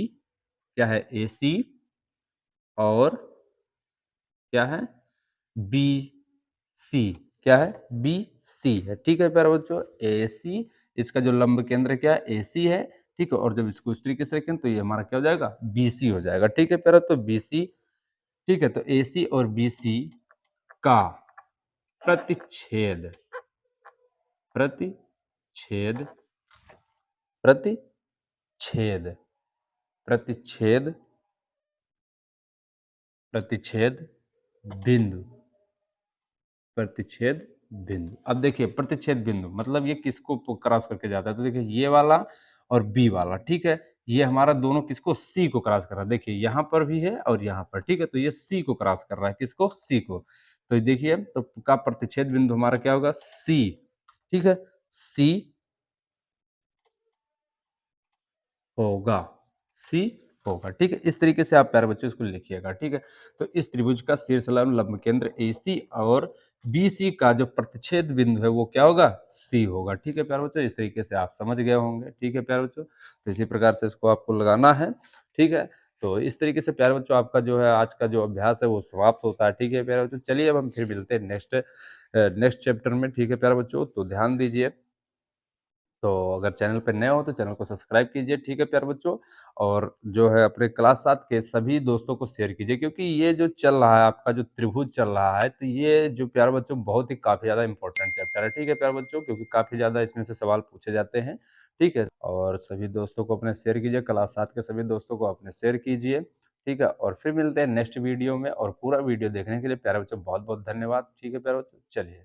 क्या है, ए सी, और क्या है, बी सी, क्या है, बी सी है, ठीक है प्यारे बच्चों, ए सी, इसका जो लंब केंद्र क्या है, ए सी है, ठीक है, और जब इसको इस तरीके से रखें तो ये हमारा क्या हो जाएगा, बी सी हो जाएगा, ठीक है प्यारे, तो बी सी, ठीक है। तो ए सी और बी सी का प्रतिच्छेद, प्रतिच्छेद, प्रतिच्छेद, प्रतिच्छेद, प्रतिच्छेद बिंदु, प्रतिच्छेद बिंदु। अब देखिए प्रतिच्छेद बिंदु मतलब ये किसको क्रॉस करके जाता है, तो देखिए ये वाला और बी वाला, ठीक है, ये हमारा दोनों किसको, सी को क्रॉस कर रहा है। देखिए यहाँ पर भी है और यहाँ पर, ठीक है, तो ये सी को क्रॉस कर रहा है, किसको, सी को। तो देखिए तो का प्रतिच्छेद बिंदु हमारा क्या होगा, सी, ठीक है, सी होगा, सी होगा, ठीक है। इस तरीके से आप प्यारे बच्चों इसको लिखिएगा, ठीक है। तो इस त्रिभुज का शीर्ष लंब, लंब केंद्र AC और BC का जो प्रतिच्छेद बिंदु है वो क्या होगा, C होगा, ठीक है प्यारे बच्चों। इस तरीके से आप समझ गए होंगे, ठीक है प्यारे बच्चों। तो इसी प्रकार से इसको आपको लगाना है, ठीक है। तो इस तरीके से प्यारे बच्चों आपका जो है आज का जो अभ्यास है वो समाप्त होता है, ठीक है प्यारे बच्चों। चलिए अब हम फिर मिलते हैं नेक्स्ट चैप्टर में, ठीक है प्यारे बच्चों। तो ध्यान दीजिए, तो अगर चैनल पे नए हो तो चैनल को सब्सक्राइब कीजिए, ठीक है प्यारे बच्चों। और जो है अपने क्लास 7 के सभी दोस्तों को शेयर कीजिए, क्योंकि ये जो चल रहा है आपका जो त्रिभुज चल रहा है, तो ये जो प्यारे बच्चों बहुत ही काफ़ी ज़्यादा इंपॉर्टेंट चैप्टर है, ठीक है प्यारे बच्चों, क्योंकि काफ़ी ज़्यादा इसमें से सवाल पूछे जाते हैं, ठीक है? और सभी दोस्तों को अपने शेयर कीजिए, क्लास 7 के सभी दोस्तों को अपने शेयर कीजिए, ठीक है? और फिर मिलते हैं नेक्स्ट वीडियो में और पूरा वीडियो देखने के लिए प्यारे बच्चों बहुत-बहुत धन्यवाद, ठीक है प्यारे बच्चों? चलिए।